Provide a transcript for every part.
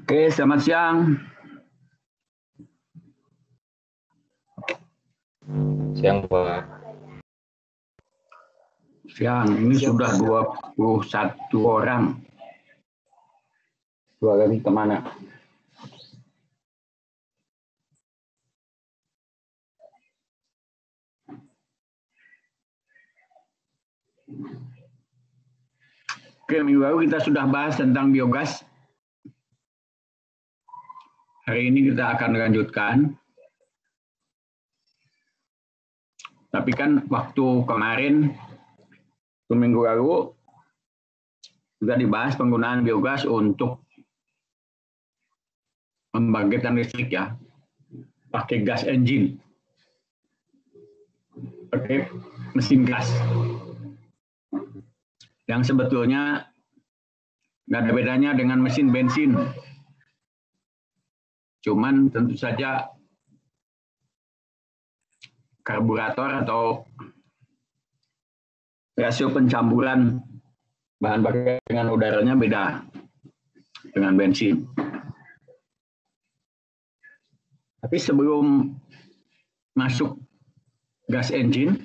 Oke, selamat siang. Siang, Pak. Siang, ini sudah 21 orang. Dua lagi kemana? Oke, minggu lalu kita sudah bahas tentang biogas. Hari ini kita akan lanjutkan. Tapi kan waktu kemarin, minggu lalu, sudah dibahas penggunaan biogas untuk membangkitkan listrik ya. Pakai gas engine. Pakai mesin gas. Yang sebetulnya nggak ada bedanya dengan mesin bensin. Cuman tentu saja karburator atau rasio pencampuran bahan bakar dengan udaranya beda dengan bensin. Tapi sebelum masuk gas engine,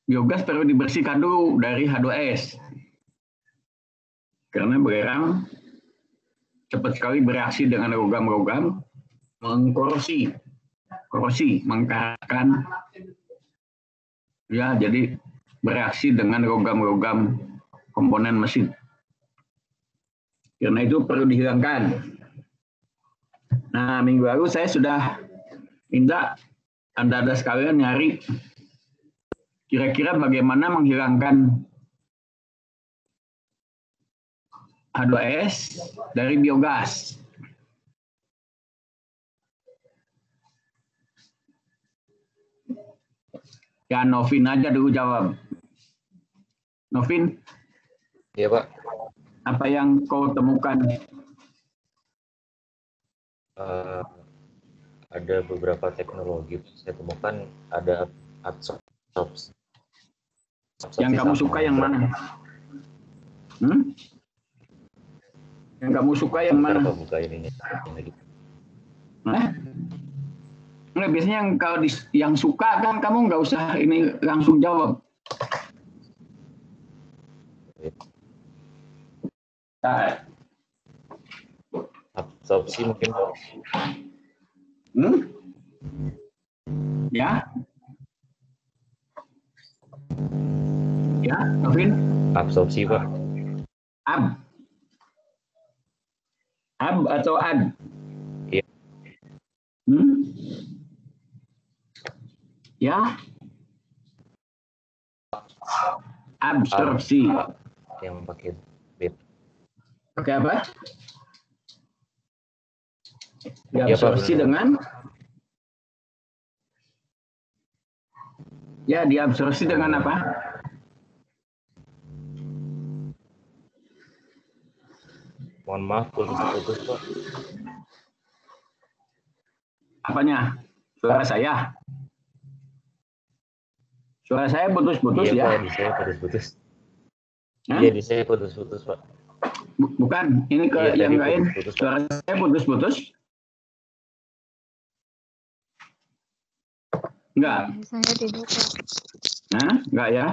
biogas perlu dibersihkan dulu dari H2S. Karena belerang cepat sekali bereaksi dengan logam-logam, mengkorosi, mengkaratkan, ya jadi bereaksi dengan logam-logam komponen mesin. Karena itu perlu dihilangkan. Nah, minggu lalu saya sudah minta Anda sekalian nyari kira-kira bagaimana menghilangkan H2S dari biogas. Ya, Novin aja dulu jawab. Novin? Iya, Pak. Apa yang kau temukan? Ada beberapa teknologi saya temukan, ada absorpsi. Yang kamu suka yang mana? Yang kamu suka yang mana? Buka ininya lagi. Nah, biasanya yang kalau yang suka kan kamu nggak usah ini langsung jawab. Nah. Absorpsi mungkin. Ya. Ya, Novin? Absorpsi, Pak. Ab atau ad? Iya. Ya. Absorpsi. Yang pakai bed. Pakai apa? Diabsorpsi ya, dengan? Ya, diabsorpsi dengan apa? Mohon maaf, putus-putus, Pak. Apanya? Suara saya? Suara saya putus-putus ya? Iya, Pak, di saya putus-putus. Iya, di saya putus-putus, Pak. Bukan, ini ke yang lain. Suara saya putus-putus. Enggak. Saya tidak, Pak. Nah, enggak ya.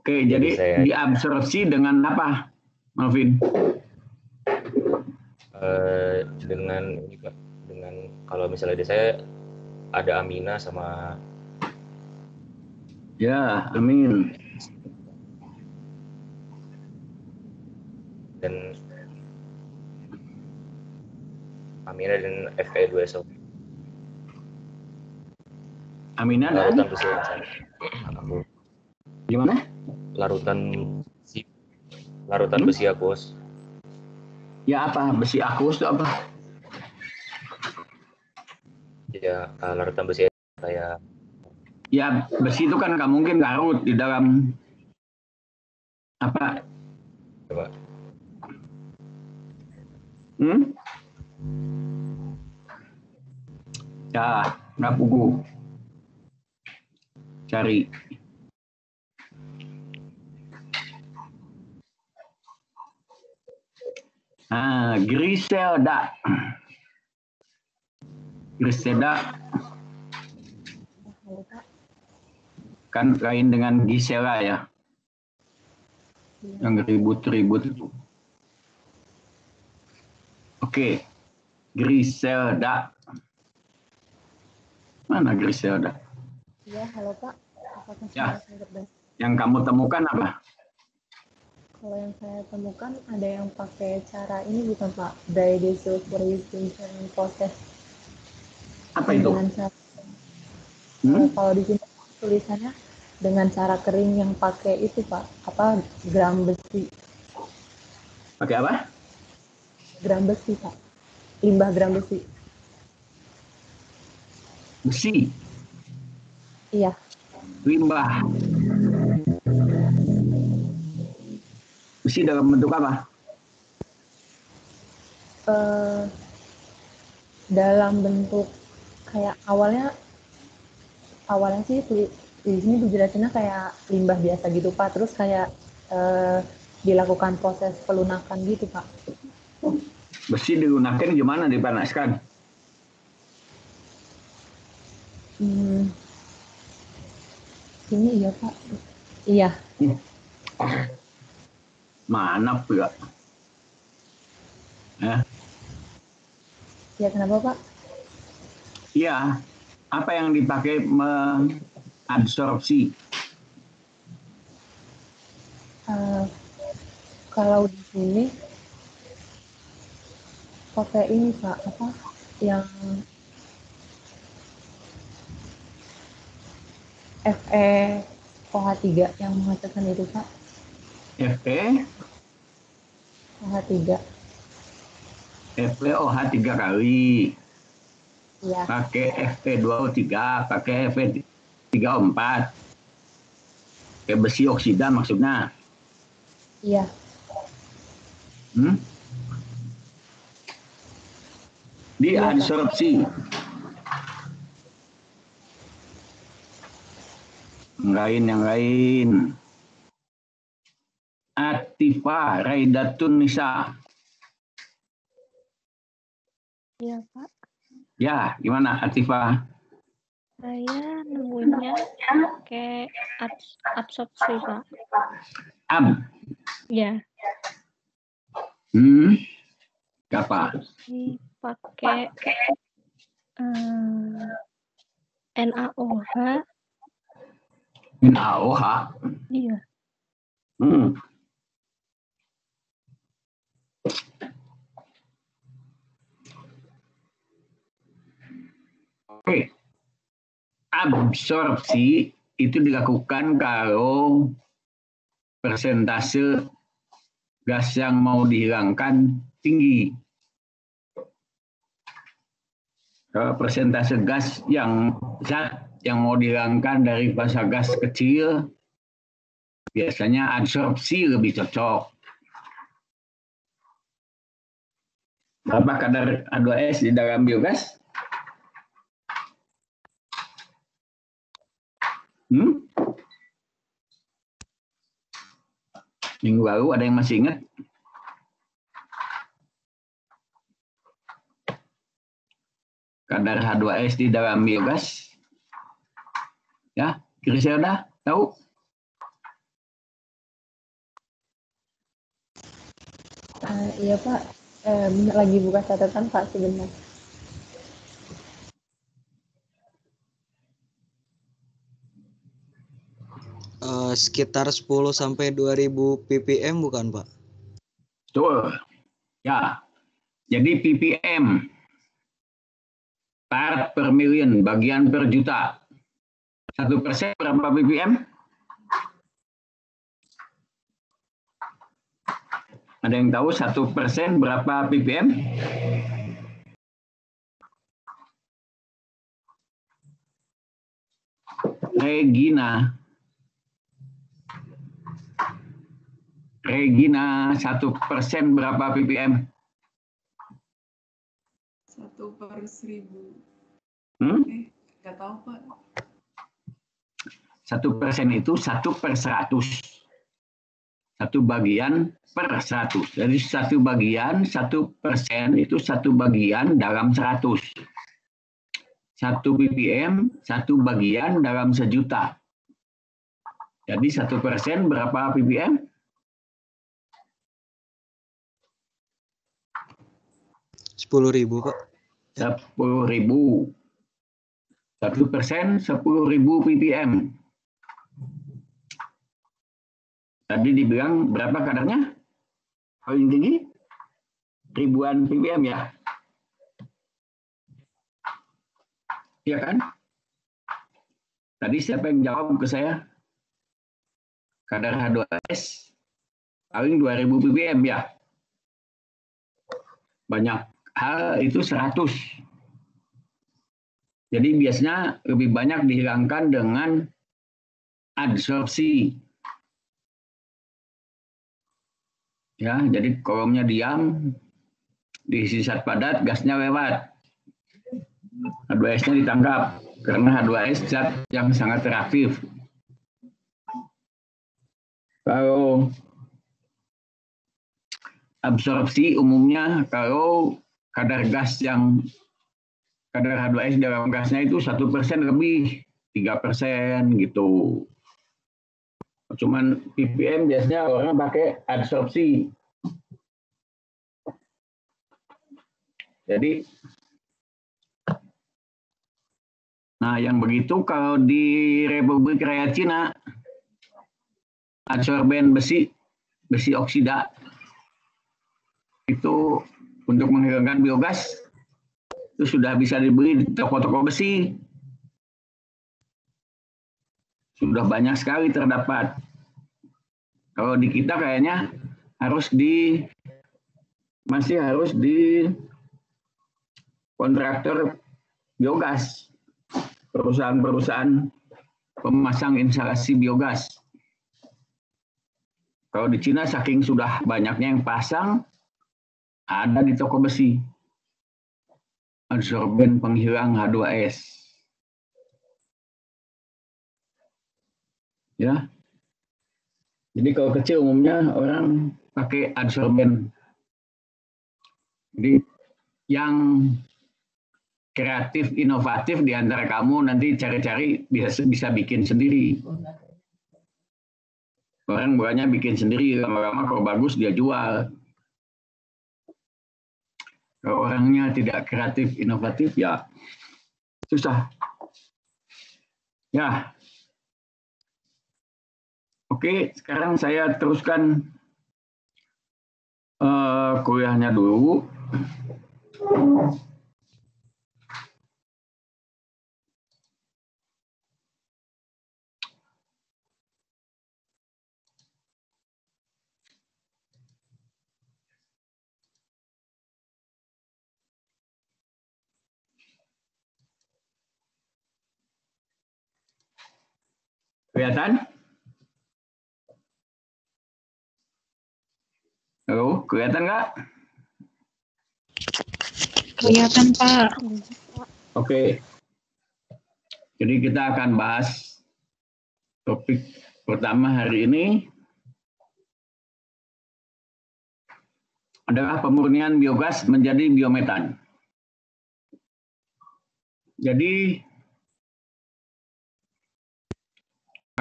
Oke, Jadi jadi diabsorpsi dengan apa, Melvin? Dengan ini Pak, dengan kalau misalnya di saya ada amina sama Ya, amin. dan amina dan Fe2SO. Amina dan Larutan besi yang sama. gimana? Larutan besi aqueous. Ya apa? Besi aqueous itu apa? Ya, larutan besi kayak Ya, besi itu kan nggak mungkin larut di dalam apa? Pak. Ya, nggak pugu. Cari. Griselda. Griselda kan lain dengan Gisela ya. Yang ribut-ribut itu. Oke. Griselda. Mana Griselda? Ya, halo Pak. Apakah Ya. saya berdasar? Yang kamu temukan apa? Kalau yang saya temukan ada yang pakai cara ini bukan Pak, dry desulfurization process. Apa itu? Dengan cara, kalau di sini tulisannya dengan cara kering yang pakai itu Pak, apa gram besi. Pakai apa? Gram besi Pak, limbah gram besi. Besi. Iya. Limbah. Besi dalam bentuk apa? Dalam bentuk kayak awalnya sih di sini dijelasinnya kayak limbah biasa gitu Pak, terus kayak dilakukan proses pelunakan gitu Pak. Besi digunakan gimana dipanaskan? Ini iya Pak. Iya. Mana pula? Ya kenapa Pak? Iya. Apa yang dipakai mengabsorpsi? Kalau di sini pakai ini Pak, apa yang FeOH3 yang menghasilkan itu Pak. FeOH 3 kali. Iya. Pakai Fe2O3, pakai Fe3O4. Kayak besi oksida maksudnya. Iya. Diabsorpsi. Yang lain. Atifa Raidatun Nisa. Iya, Pak. Ya, gimana Atifa? Saya nemunya pakai absorpsi, Pak. Ya. Apa? Pakai NaOH. NaOH? Iya. Oke. Absorpsi itu dilakukan kalau persentase gas yang mau dihilangkan tinggi. Kalau persentase gas zat yang mau dihilangkan dari fasa gas kecil, biasanya absorpsi lebih cocok. Berapa kadar H2S di dalam biogas? Minggu lalu ada yang masih ingat? kadar H2S di dalam biogas? Ya, kira-kira dah tahu? Iya Pak, lagi buka catatan Pak sebentar. Sekitar 10 sampai 2000 ppm bukan Pak? Betul. Ya, jadi ppm, part per million, bagian per juta. 1% berapa ppm? Ada yang tahu 1% berapa ppm? Regina. Regina, 1% berapa ppm? 1/1000. Nggak tahu Pak. 1% itu 1/100. 1 bagian per 100. Jadi 1 bagian, 1% itu 1 bagian dalam 100. 1 ppm, 1 bagian dalam 1.000.000. Jadi 1% berapa ppm? 10.000 Pak. 10.000. 1% 10.000 ppm. Tadi dibilang berapa kadarnya? Paling tinggi? Ribuan ppm ya? Iya kan? Tadi siapa yang jawab ke saya? Kadar H2S paling 2000 ppm ya? Banyak hal itu 100. Jadi biasanya lebih banyak dihilangkan dengan adsorpsi. Ya, jadi kolomnya diam, diisi zat padat, gasnya lewat. H2S-nya ditangkap karena H2S zat yang sangat reaktif. Kalau absorpsi umumnya kalau kadar gas yang kadar H2S dalam gasnya itu 1% lebih, 3% gitu. Cuman ppm biasanya orang pakai adsorpsi. Jadi, nah yang begitu kalau di Republik Rakyat Cina, adsorben besi oksida itu untuk menghilangkan biogas itu sudah bisa dibeli di toko-toko besi. Sudah banyak sekali terdapat. Kalau di kita kayaknya masih harus di kontraktor biogas, perusahaan-perusahaan pemasang instalasi biogas. Kalau di Cina saking sudah banyaknya yang pasang, ada di toko besi. Adsorben penghilang H2S. Ya. Jadi kalau kecil umumnya orang pakai adsorben. Jadi yang kreatif, inovatif di antara kamu nanti cari-cari bisa bikin sendiri. Orang banyak bikin sendiri, lama-lama kalau bagus dia jual. Kalau orangnya tidak kreatif, inovatif, ya susah. Ya. Oke, sekarang saya teruskan kuliahnya dulu. Kelihatan? Halo, kelihatan nggak? Kelihatan, Pak. Oke. Jadi kita akan bahas topik pertama hari ini adalah pemurnian biogas menjadi biometan. Jadi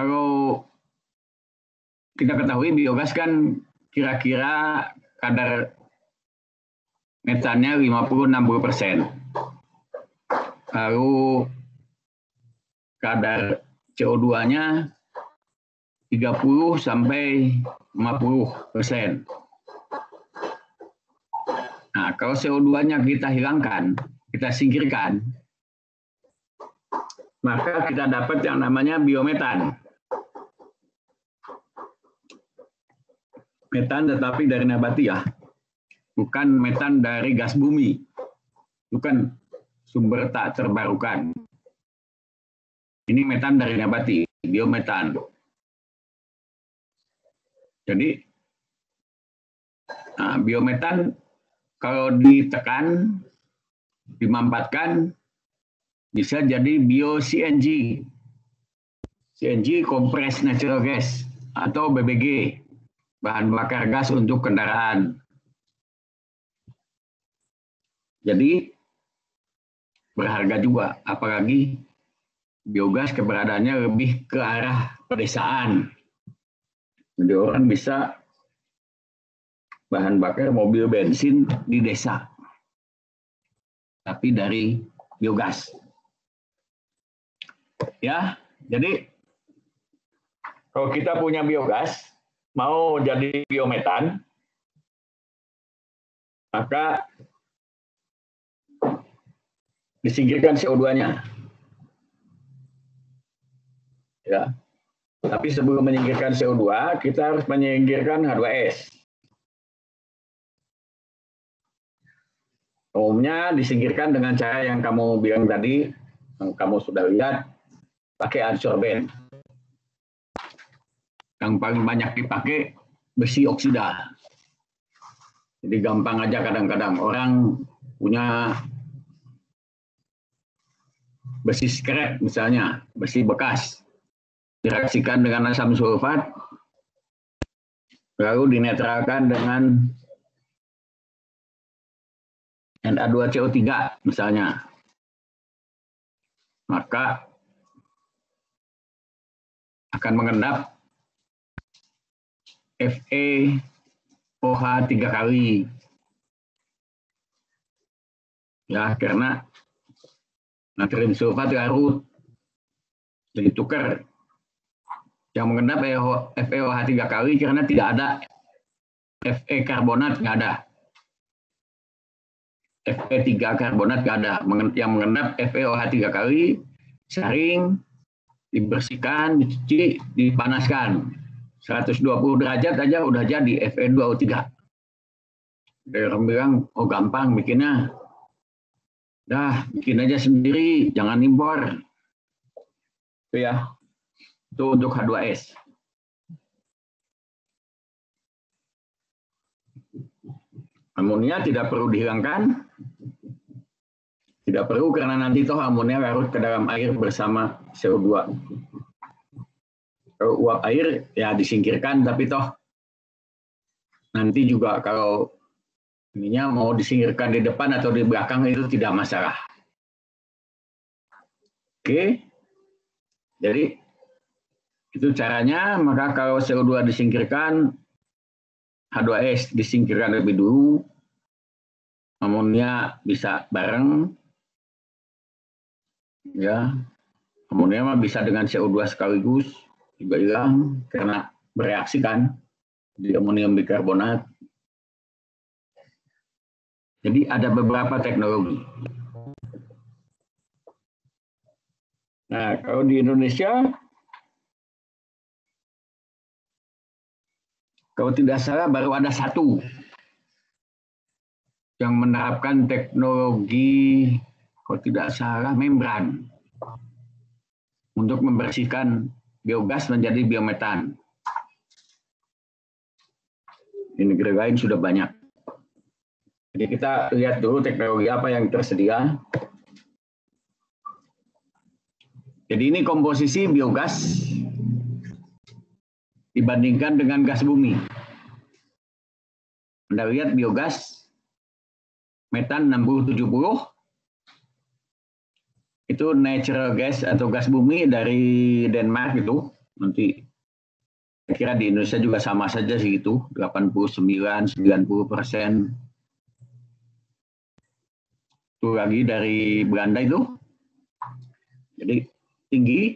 kalau kita ketahui biogas kan kira-kira kadar metannya 50-60%. Lalu kadar CO2-nya 30 sampai 50%. Nah, kalau CO2-nya kita hilangkan, kita singkirkan, maka kita dapat yang namanya biometan. Metan tetapi dari nabati ya, bukan metan dari gas bumi, bukan sumber tak terbarukan. Ini metan dari nabati, biometan. Jadi biometan kalau ditekan, dimampatkan, bisa jadi bio-CNG. CNG, compressed natural gas, atau BBG, bahan bakar gas untuk kendaraan. Jadi berharga juga, apalagi biogas keberadaannya lebih ke arah pedesaan. Jadi orang bisa bahan bakar mobil bensin di desa, tapi dari biogas. Ya, jadi kalau kita punya biogas, mau jadi biometan, maka disingkirkan CO2-nya. Ya. Tapi sebelum menyingkirkan CO2, kita harus menyingkirkan H2S. Umumnya disingkirkan dengan cara yang kamu bilang tadi, yang kamu sudah lihat, pakai adsorben. Yang paling banyak dipakai besi oksida. Jadi gampang aja kadang-kadang orang punya besi scrap misalnya, besi bekas, direaksikan dengan asam sulfat, lalu dinetralkan dengan Na2CO3 misalnya. Maka akan mengendap FeOH 3 kali. Ya, karena natrium sulfat larut, jadi tukar. Yang mengendap FeOH 3 kali karena tidak ada Fe karbonat, nggak ada. Fe3 karbonat nggak ada. Yang mengendap FeOH 3 kali, saring, dibersihkan, dicuci, dipanaskan. 120 derajat aja udah jadi Fe2O3. Ada orang bilang, oh gampang bikinnya. Dah, bikin aja sendiri, jangan impor. Itu ya. Itu untuk H2S. Amonia tidak perlu dihilangkan. Tidak perlu karena nanti toh amonia larut ke dalam air bersama CO2. Kalau uap air ya disingkirkan, tapi toh nanti juga kalau ininya mau disingkirkan di depan atau di belakang itu tidak masalah. Oke. Jadi itu caranya. Maka kalau CO2 disingkirkan, H2S disingkirkan lebih dulu, amonia bisa bareng, ya. Amonia mah bisa dengan CO2 sekaligus juga hilang karena bereaksi kan di amonium bikarbonat. Jadi ada beberapa teknologi. Nah, kalau di Indonesia, kalau tidak salah baru ada satu yang menerapkan teknologi, kalau tidak salah, membran untuk membersihkan biogas menjadi biometan. Di negeri lain sudah banyak. Jadi kita lihat dulu teknologi apa yang tersedia. Jadi ini komposisi biogas dibandingkan dengan gas bumi. Anda lihat biogas metan 60-70, itu natural gas atau gas bumi dari Denmark itu. Nanti saya kira di Indonesia juga sama saja sih itu, 89-90%. Itu lagi dari Belanda itu. Jadi tinggi,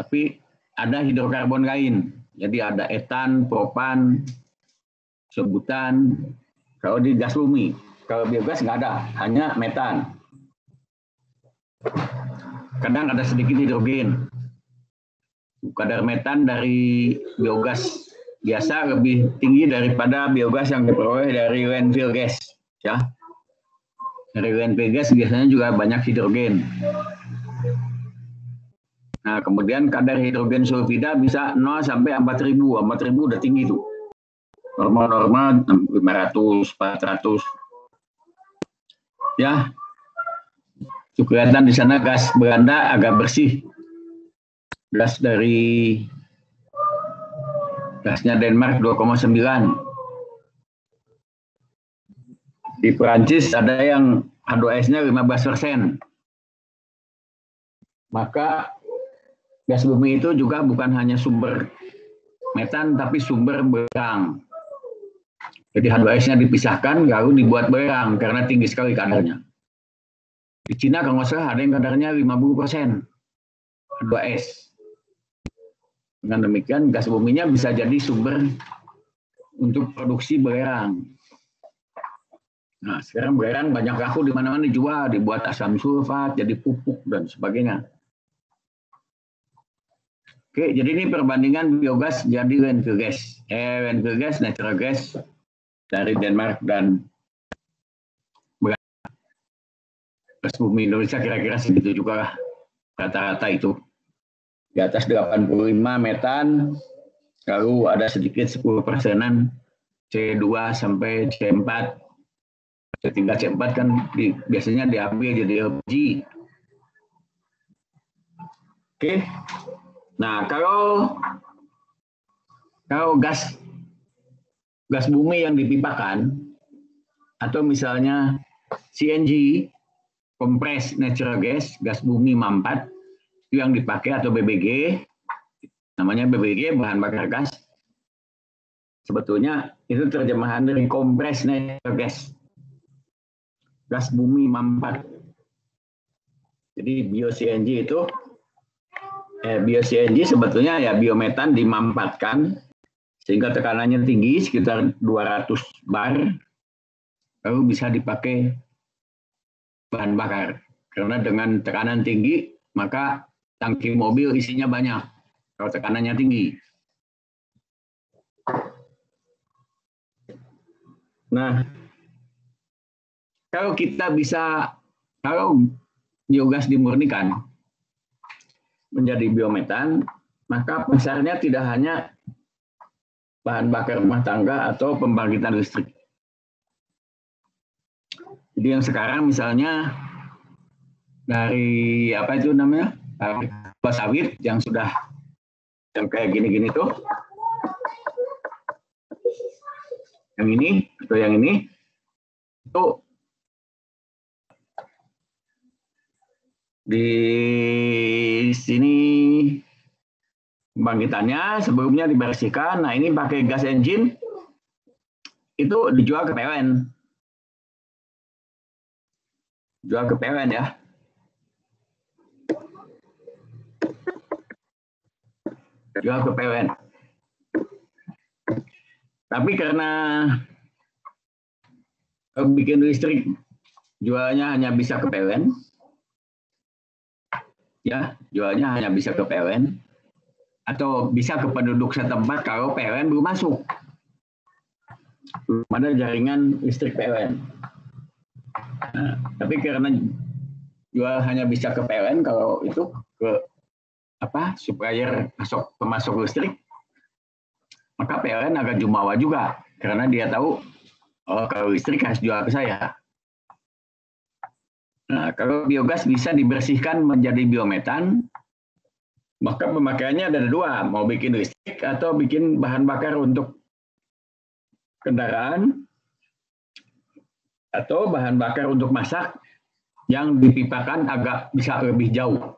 tapi ada hidrokarbon lain. Jadi ada etan, propan, sebutan. Kalau di gas bumi, kalau biogas nggak ada, hanya metan. Kadang ada sedikit hidrogen. Kadar metan dari biogas biasa lebih tinggi daripada biogas yang diperoleh dari landfill gas. Ya, dari landfill gas biasanya juga banyak hidrogen. Nah, kemudian kadar hidrogen sulfida bisa 0 sampai 4.000. 4.000 udah tinggi tuh. Normal-normal 500, 400. Ya. Itu kelihatan di sana gas Belanda agak bersih. Gas dari gasnya Denmark 2,9. Di Perancis ada yang H2S-nya 15%. Maka gas bumi itu juga bukan hanya sumber metan, tapi sumber belerang. Jadi H2S-nya dipisahkan, lalu dibuat belerang karena tinggi sekali kadarnya. Di Cina kalau nggak salah ada yang kadarnya 50% H2S. Dengan demikian gas buminya bisa jadi sumber untuk produksi belerang. Nah, sekarang belerang banyak laku di mana-mana dijual, dibuat asam sulfat, jadi pupuk dan sebagainya. Oke, jadi ini perbandingan biogas jadi landfill gas. Landfill gas, natural gas dari Denmark dan gas bumi Indonesia kira-kira segitu juga lah. Rata-rata itu. Di atas 85 metan, lalu ada sedikit 10%-an C2 sampai C4. C3, C4 kan biasanya diambil jadi LPG. Oke. Nah, kalau gas bumi yang dipipakan, atau misalnya CNG, compressed natural gas, gas bumi mampet, itu yang dipakai, atau BBG, namanya BBG, bahan bakar gas. Sebetulnya itu terjemahan dari compressed natural gas, gas bumi mampet. Jadi bio-CNG itu, bio-CNG sebetulnya ya biometan dimampatkan, sehingga tekanannya tinggi, sekitar 200 bar, lalu bisa dipakai bahan bakar. Karena dengan tekanan tinggi, maka tangki mobil isinya banyak kalau tekanannya tinggi. Nah, kalau biogas dimurnikan menjadi biometan, maka pasarnya tidak hanya bahan bakar rumah tangga atau pembangkitan listrik. Jadi yang sekarang misalnya dari apa itu namanya, kelapa sawit yang sudah yang kayak gini-gini tuh, yang ini atau yang ini itu di sini pembangkitannya sebelumnya dibersihkan. Nah, ini pakai gas engine, itu dijual ke PLN. Jual ke PLN ya. Jual ke PLN. Tapi karena bikin listrik jualnya hanya bisa ke PLN, ya jualnya hanya bisa ke PLN, atau bisa ke penduduk setempat kalau PLN belum masuk. Belum ada jaringan listrik PLN. Nah, tapi karena jual hanya bisa ke PLN, kalau itu ke supplier pemasok listrik, maka PLN agak jumawa juga karena dia tahu kalau listrik harus jual ke saya. Nah, kalau biogas bisa dibersihkan menjadi biometan, maka pemakaiannya ada dua, mau bikin listrik atau bikin bahan bakar untuk kendaraan, atau bahan bakar untuk masak, yang dipipakan agak bisa lebih jauh.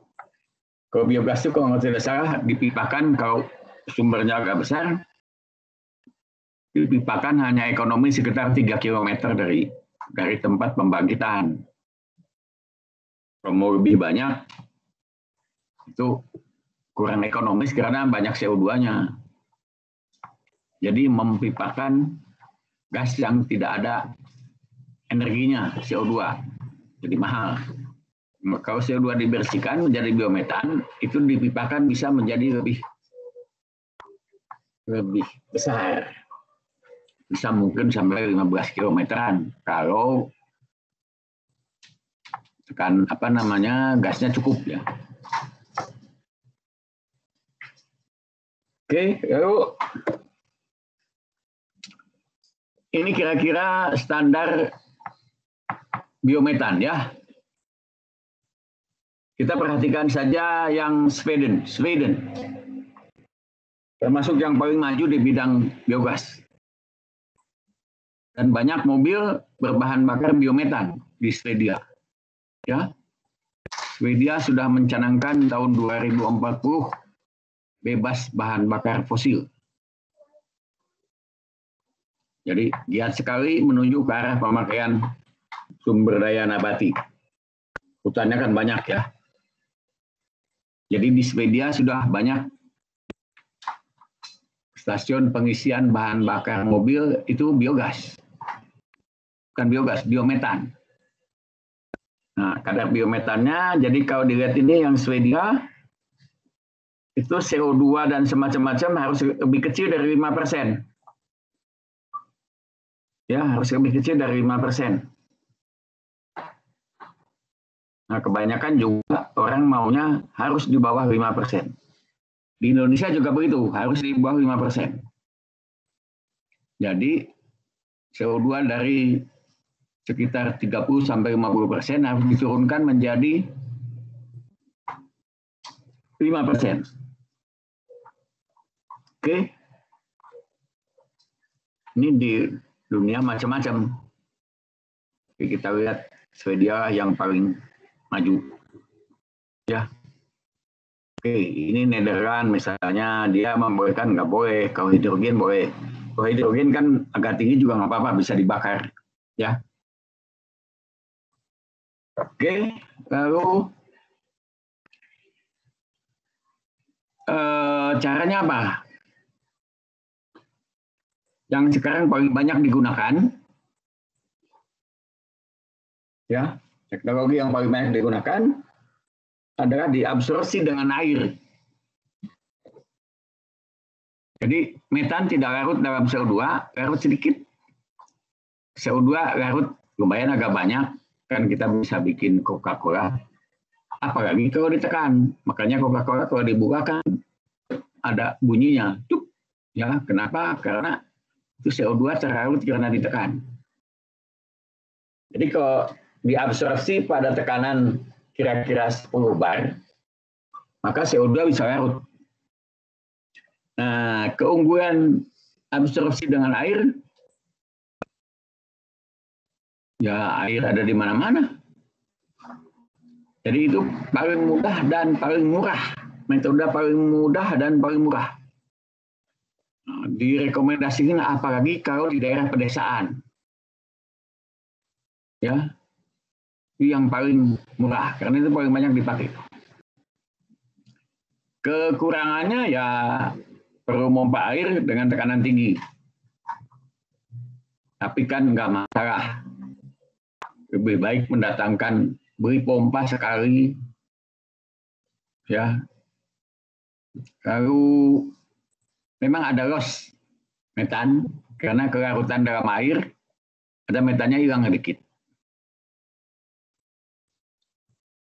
Kalau biogas itu kalau tidak salah dipipakan kalau sumbernya agak besar, dipipakan hanya ekonomi sekitar 3 km dari tempat pembangkitan. Kalau mau lebih banyak, itu kurang ekonomis karena banyak CO2-nya. Jadi mempipakan gas yang tidak ada energinya, CO2. Jadi mahal. Kalau CO2 dibersihkan menjadi biometan, itu dipipakan bisa menjadi lebih besar. Bisa mungkin sampai 15 kilometeran kalau gasnya cukup ya. Oke, lalu ini kira-kira standar biometan ya. Kita perhatikan saja yang Sweden. Termasuk yang paling maju di bidang biogas. Dan banyak mobil berbahan bakar biometan di Swedia. Ya. Swedia sudah mencanangkan tahun 2040 bebas bahan bakar fosil. Jadi giat sekali menuju ke arah pemakaian sumber daya nabati. Hutannya kan banyak ya. Jadi di Swedia sudah banyak stasiun pengisian bahan bakar mobil itu biogas. Bukan biogas, biometan. Nah, kadar biometannya, jadi kalau dilihat ini yang Swedia, itu CO2 dan semacam-macam harus lebih kecil dari 5%. Ya, harus lebih kecil dari 5%. Nah, kebanyakan juga orang maunya harus di bawah 5%. Di Indonesia juga begitu, harus di bawah 5%. Jadi, CO2 dari sekitar 30-50% harus diturunkan menjadi 5%. Oke. Ini di dunia macam-macam. Kita lihat Swedia yang paling maju. Ya. Oke, ini Nederland misalnya, dia membolehkan nggak boleh, kalau hidrogen boleh. Kalau hidrogen kan agak tinggi juga nggak apa-apa, bisa dibakar. Ya. Oke, lalu caranya apa? Yang sekarang paling banyak digunakan, ya, teknologi yang paling banyak digunakan adalah diabsorpsi dengan air. Jadi metan tidak larut dalam CO2, larut sedikit. CO2 larut lumayan agak banyak, kan kita bisa bikin Coca-Cola. Apalagi kalau ditekan. Makanya Coca-Cola kalau dibuka kan ada bunyinya. Tup. Ya, kenapa? Karena itu CO2 terlarut karena ditekan. Jadi kalau diabsorpsi pada tekanan kira-kira 10 bar, maka CO2 bisa larut. Nah, keunggulan absorpsi dengan air, ya air ada di mana-mana. Jadi itu paling mudah dan paling murah. Metode paling mudah dan paling murah. Nah, direkomendasikan apalagi kalau di daerah pedesaan. Ya, itu yang paling murah, karena itu paling banyak dipakai. Kekurangannya ya perlu pompa air dengan tekanan tinggi. Tapi kan nggak masalah. Lebih baik mendatangkan, beli pompa sekali. Ya. Lalu memang ada loss metan, karena kelarutan dalam air, ada metannya hilang sedikit.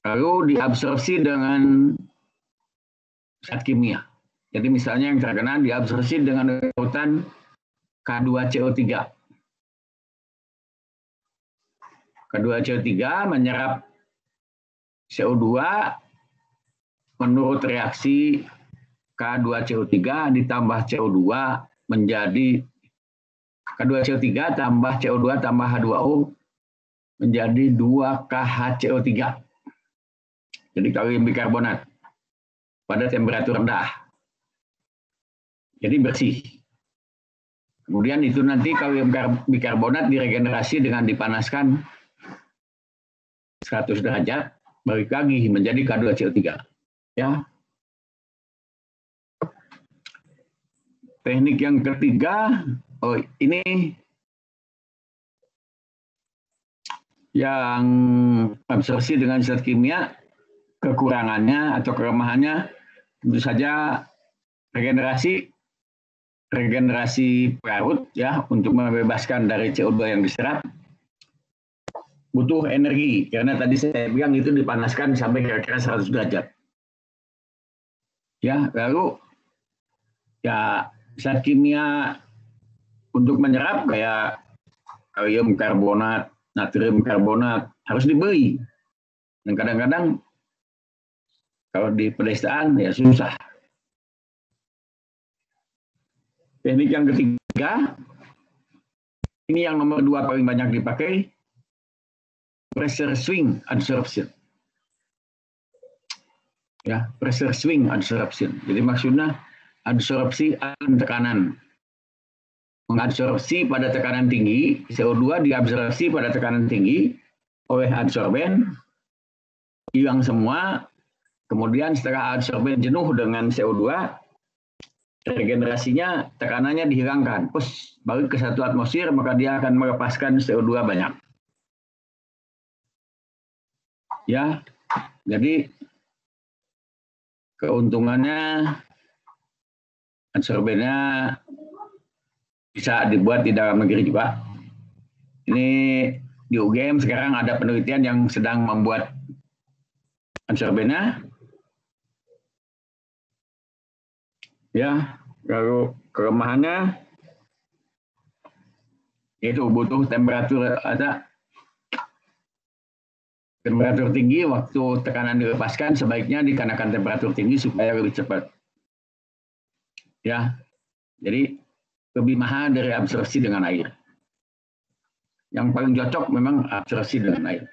Lalu diabsorpsi dengan zat kimia. Jadi misalnya yang terkena diabsorpsi dengan larutan K2CO3. K2CO3 menyerap CO2 menurut reaksi K2CO3 ditambah CO2 menjadi K2CO3 tambah CO2 tambah H2O menjadi 2KHCO3. Jadi kalium bikarbonat pada temperatur rendah. Jadi bersih. Kemudian itu nanti kalium bikarbonat diregenerasi dengan dipanaskan 100 derajat, balik lagi menjadi K2CO3. Ya. Teknik yang ketiga, ini yang absorpsi dengan zat kimia, kekurangannya atau kelemahannya tentu saja regenerasi parut ya, untuk membebaskan dari CO2 yang diserap butuh energi, karena tadi saya bilang itu dipanaskan sampai kira-kira 100 derajat. Ya, lalu ya zat kimia untuk menyerap kayak kalium karbonat, natrium karbonat harus dibeli. Dan kadang-kadang kalau di pedesaan ya susah. Teknik yang ketiga, ini yang nomor 2 paling banyak dipakai, pressure swing adsorption. Ya, pressure swing adsorption. Jadi maksudnya adsorpsi tekanan. Mengadsorpsi pada tekanan tinggi, CO2 diabsorpsi pada tekanan tinggi oleh adsorben, hilang semua, kemudian setelah adsorben jenuh dengan CO2, regenerasinya tekanannya dihilangkan, terus balik ke 1 atmosfer, maka dia akan melepaskan CO2 banyak. Ya, jadi keuntungannya adsorbennya bisa dibuat di dalam negeri juga. Ini di UGM sekarang ada penelitian yang sedang membuat adsorbennya. Ya, lalu kelemahannya itu butuh temperatur tinggi, waktu tekanan dilepaskan sebaiknya dikenakan temperatur tinggi supaya lebih cepat. Ya, jadi lebih mahal dari absorpsi dengan air. Yang paling cocok memang absorpsi dengan air.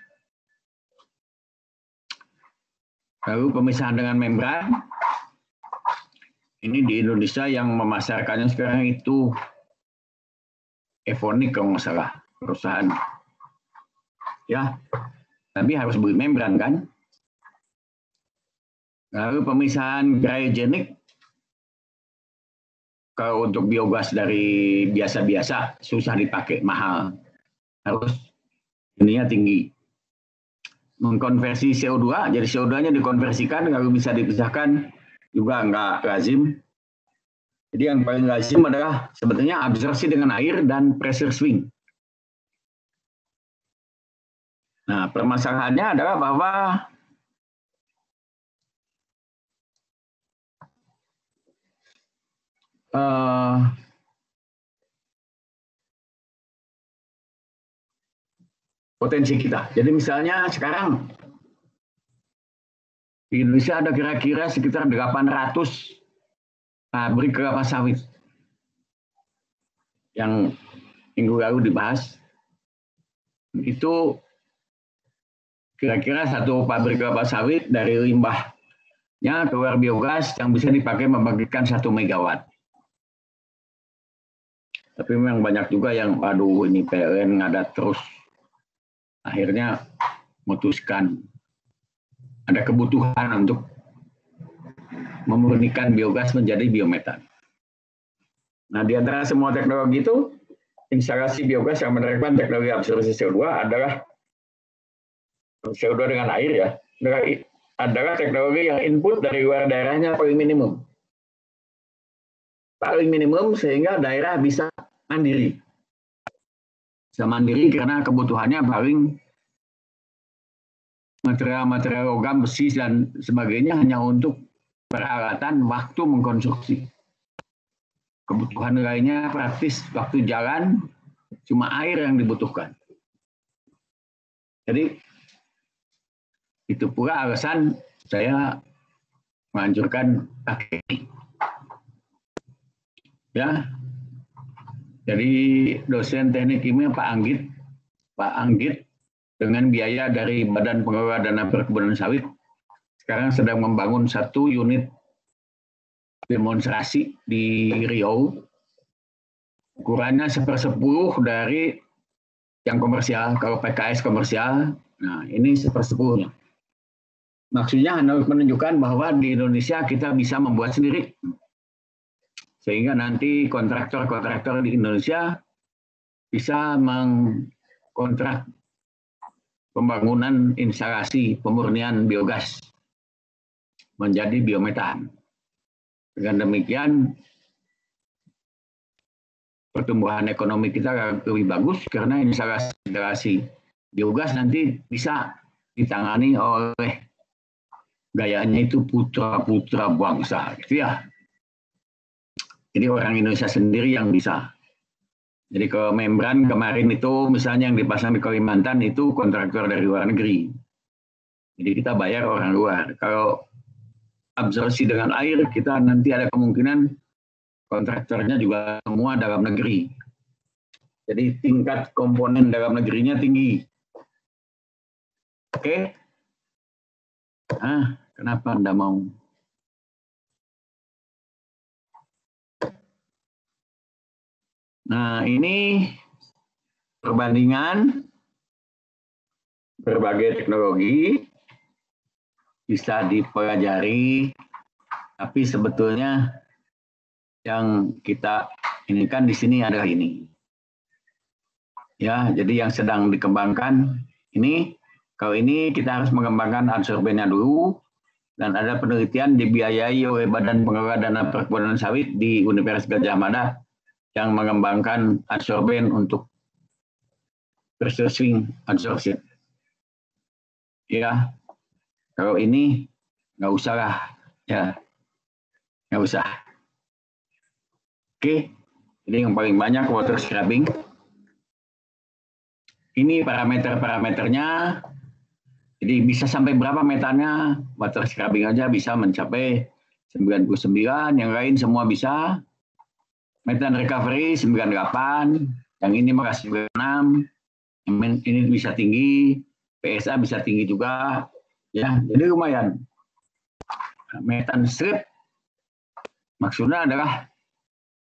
Lalu pemisahan dengan membran. Ini di Indonesia yang memasarkannya sekarang itu Evonik kalau nggak salah, perusahaan. Ya, tapi harus beli membran kan. Lalu pemisahan cryogenik. Kalau untuk biogas dari biasa-biasa susah dipakai, mahal. Harus ininya tinggi. Mengkonversi CO2, jadi CO2-nya dikonversikan, kalau bisa dipisahkan juga nggak lazim. Jadi yang paling lazim adalah sebetulnya absorpsi dengan air dan pressure swing. Nah, permasalahannya adalah bahwa potensi kita. Jadi misalnya sekarang di Indonesia ada kira-kira sekitar 800 pabrik kelapa sawit yang minggu lalu dibahas. Itu kira-kira satu pabrik kelapa sawit dari limbahnya keluar biogas yang bisa dipakai membangkitkan 1 megawatt. Tapi memang banyak juga yang, aduh ini PLN ngadat terus. Akhirnya memutuskan ada kebutuhan untuk memurnikan biogas menjadi biometan. Nah, di antara semua teknologi itu, instalasi biogas yang menerapkan teknologi absorpsi CO2 adalah CO2 dengan air ya, adalah teknologi yang input dari luar daerahnya paling minimum. Paling minimum sehingga daerah bisa mandiri. Bisa mandiri karena kebutuhannya paling material-material logam, besi, dan sebagainya hanya untuk peralatan waktu mengkonstruksi. Kebutuhan lainnya praktis waktu jalan, cuma air yang dibutuhkan. Jadi itu pula alasan saya menganjurkan pakai ini. Ya, jadi dosen teknik kimia Pak Anggit dengan biaya dari Badan Pengelola Dana Perkebunan Sawit sekarang sedang membangun 1 unit demonstrasi di Riau, ukurannya 1/10 dari yang komersial. Kalau PKS komersial, nah ini 1/10-nya. Maksudnya hendak menunjukkan bahwa di Indonesia kita bisa membuat sendiri. Sehingga nanti kontraktor-kontraktor di Indonesia bisa mengkontrak pembangunan instalasi pemurnian biogas menjadi biometan. Dengan demikian, pertumbuhan ekonomi kita lebih bagus karena instalasi biogas nanti bisa ditangani oleh gayanya itu putra-putra bangsa, gitu ya. Jadi orang Indonesia sendiri yang bisa. Jadi ke membran kemarin itu misalnya yang dipasang di Kalimantan itu kontraktor dari luar negeri. Jadi kita bayar orang luar. Kalau absorpsi dengan air, kita nanti ada kemungkinan kontraktornya juga semua dalam negeri. Jadi tingkat komponen dalam negerinya tinggi. Oke? Kenapa Anda mau? Nah, ini perbandingan berbagai teknologi bisa dipelajari, tapi sebetulnya yang kita ini kan di sini adalah ini. Ya, jadi yang sedang dikembangkan ini, kalau ini kita harus mengembangkan adsorbennya dulu, dan ada penelitian dibiayai oleh Badan Pengelola Dana Perkebunan Sawit di Universitas Gadjah Mada yang mengembangkan adsorben untuk processing adsorption. Ya, kalau ini nggak usah lah, ya nggak usah. Oke, ini yang paling banyak water scrubbing. Ini parameter-parameternya. Jadi bisa sampai berapa metannya? Water scrubbing aja bisa mencapai 99, yang lain semua bisa. Metan recovery 98, yang ini malah 96, ini bisa tinggi, PSA bisa tinggi juga. Ya, jadi lumayan. Metan strip maksudnya adalah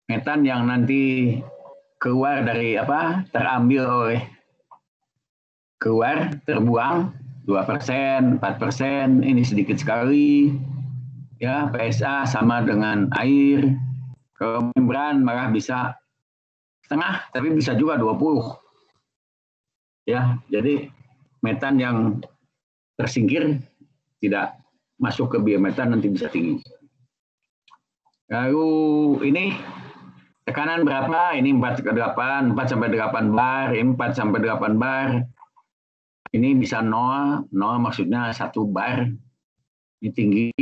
metan yang nanti keluar dari terbuang 2%, 4%, ini sedikit sekali. Ya, PSA sama dengan air. Kalau membran malah bisa setengah, tapi bisa juga 20. Ya, jadi metan yang tersingkir tidak masuk ke biometan nanti bisa tinggi. Lalu ini tekanan berapa? Ini 4 ke 8, 4 sampai 8 bar, ini 4 sampai 8 bar. Ini bisa 0 maksudnya 1 bar. Ini tinggi.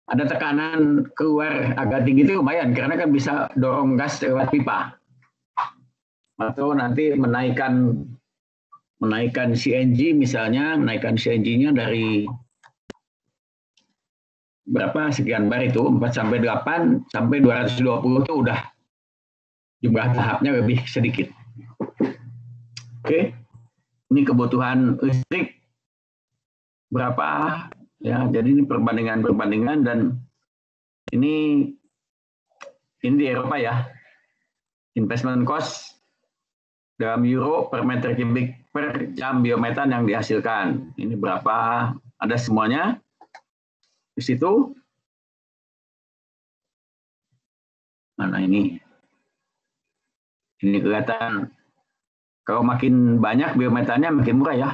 Ada tekanan keluar agak tinggi itu lumayan, karena kan bisa dorong gas lewat pipa. Atau nanti menaikkan CNG misalnya, menaikkan CNG-nya dari berapa sekian bar itu, 4 sampai 8 sampai 220 itu udah jumlah tahapnya lebih sedikit. Oke. Ini kebutuhan listrik berapa? Ya, jadi ini perbandingan dan ini di Eropa ya. Investment cost dalam euro per meter kubik per jam biometan yang dihasilkan. Ini berapa? Ada semuanya di situ. Mana ini? Ini kelihatan. Kalau makin banyak biometannya makin murah ya.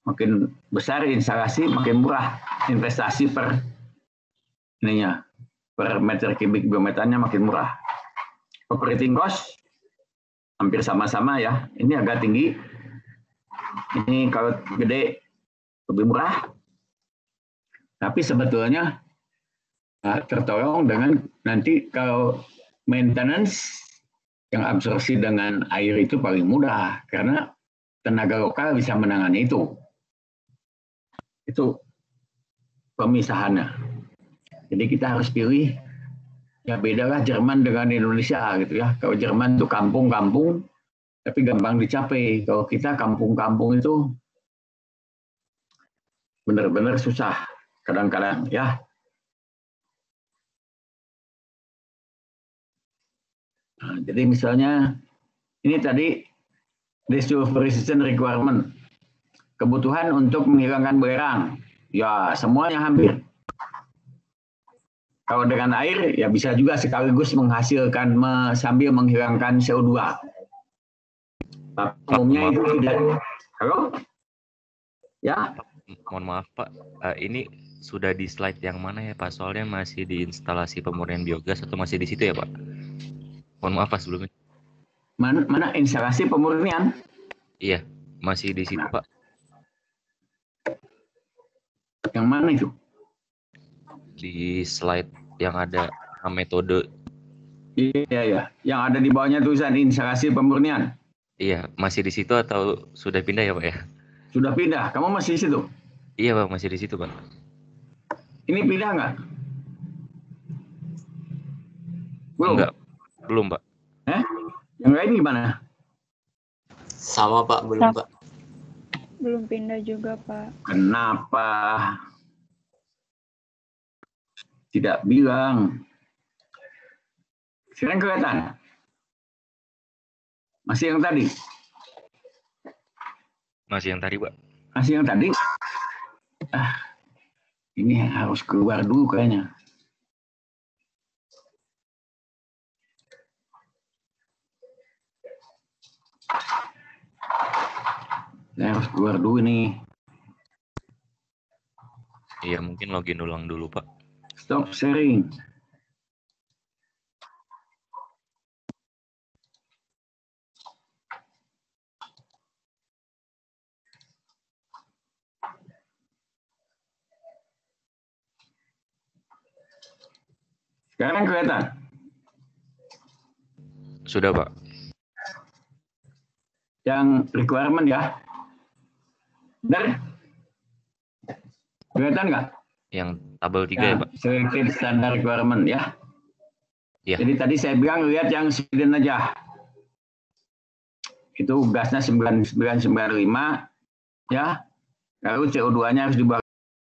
Makin besar instalasi makin murah. Investasi per meter kubik biometannya makin murah. Operating cost hampir sama-sama ya. Ini agak tinggi. Ini kalau gede lebih murah. Tapi sebetulnya tertolong dengan nanti kalau maintenance yang absorpsi dengan air itu paling mudah karena tenaga lokal bisa menangani itu. Itu pemisahannya. Jadi kita harus pilih, ya bedalah Jerman dengan Indonesia gitu ya. Kalau Jerman itu kampung-kampung, tapi gampang dicapai. Kalau kita kampung-kampung itu benar-benar susah kadang-kadang ya. Nah, jadi misalnya ini tadi desulfurization requirement, kebutuhan untuk menghilangkan belerang. Ya, semuanya hampir. Kalau dengan air, ya bisa juga sekaligus menghasilkan sambil menghilangkan CO2. Tapi umumnya itu tidak. Halo? Ya? Mohon maaf Pak, ini sudah di slide yang mana ya Pak? Soalnya masih di instalasi pemurnian biogas atau masih di situ ya Pak? Mohon maaf Pak sebelumnya. Mana instalasi pemurnian? Iya, masih di situ Pak. Yang mana itu? Di slide yang ada metode. Iya, ya. Yang ada di bawahnya tulisan instalasi pemurnian. Iya, masih di situ atau sudah pindah ya Pak ya? Sudah pindah. Kamu masih di situ? Iya Pak, masih di situ Pak. Ini pindah nggak? Belum? Enggak, belum Pak. Yang lain gimana? Sama Pak, belum Pak. Belum pindah juga, Pak. Kenapa? Tidak bilang. Sekarang kelihatan? Masih yang tadi? Masih yang tadi Pak. Masih yang tadi? Ini harus keluar dulu kayaknya. Saya harus keluar dulu nih. Iya, mungkin login ulang dulu Pak. Stop sharing. Sekarang kelihatan? Sudah Pak. Yang requirement ya? Benar? Kelihatan nggak? Yang tabel 3 ya Pak. Selected standard requirement ya. Iya. Jadi tadi saya bilang lihat yang Sweden aja. Itu gasnya 9995 ya. Lalu CO2-nya harus dibawa.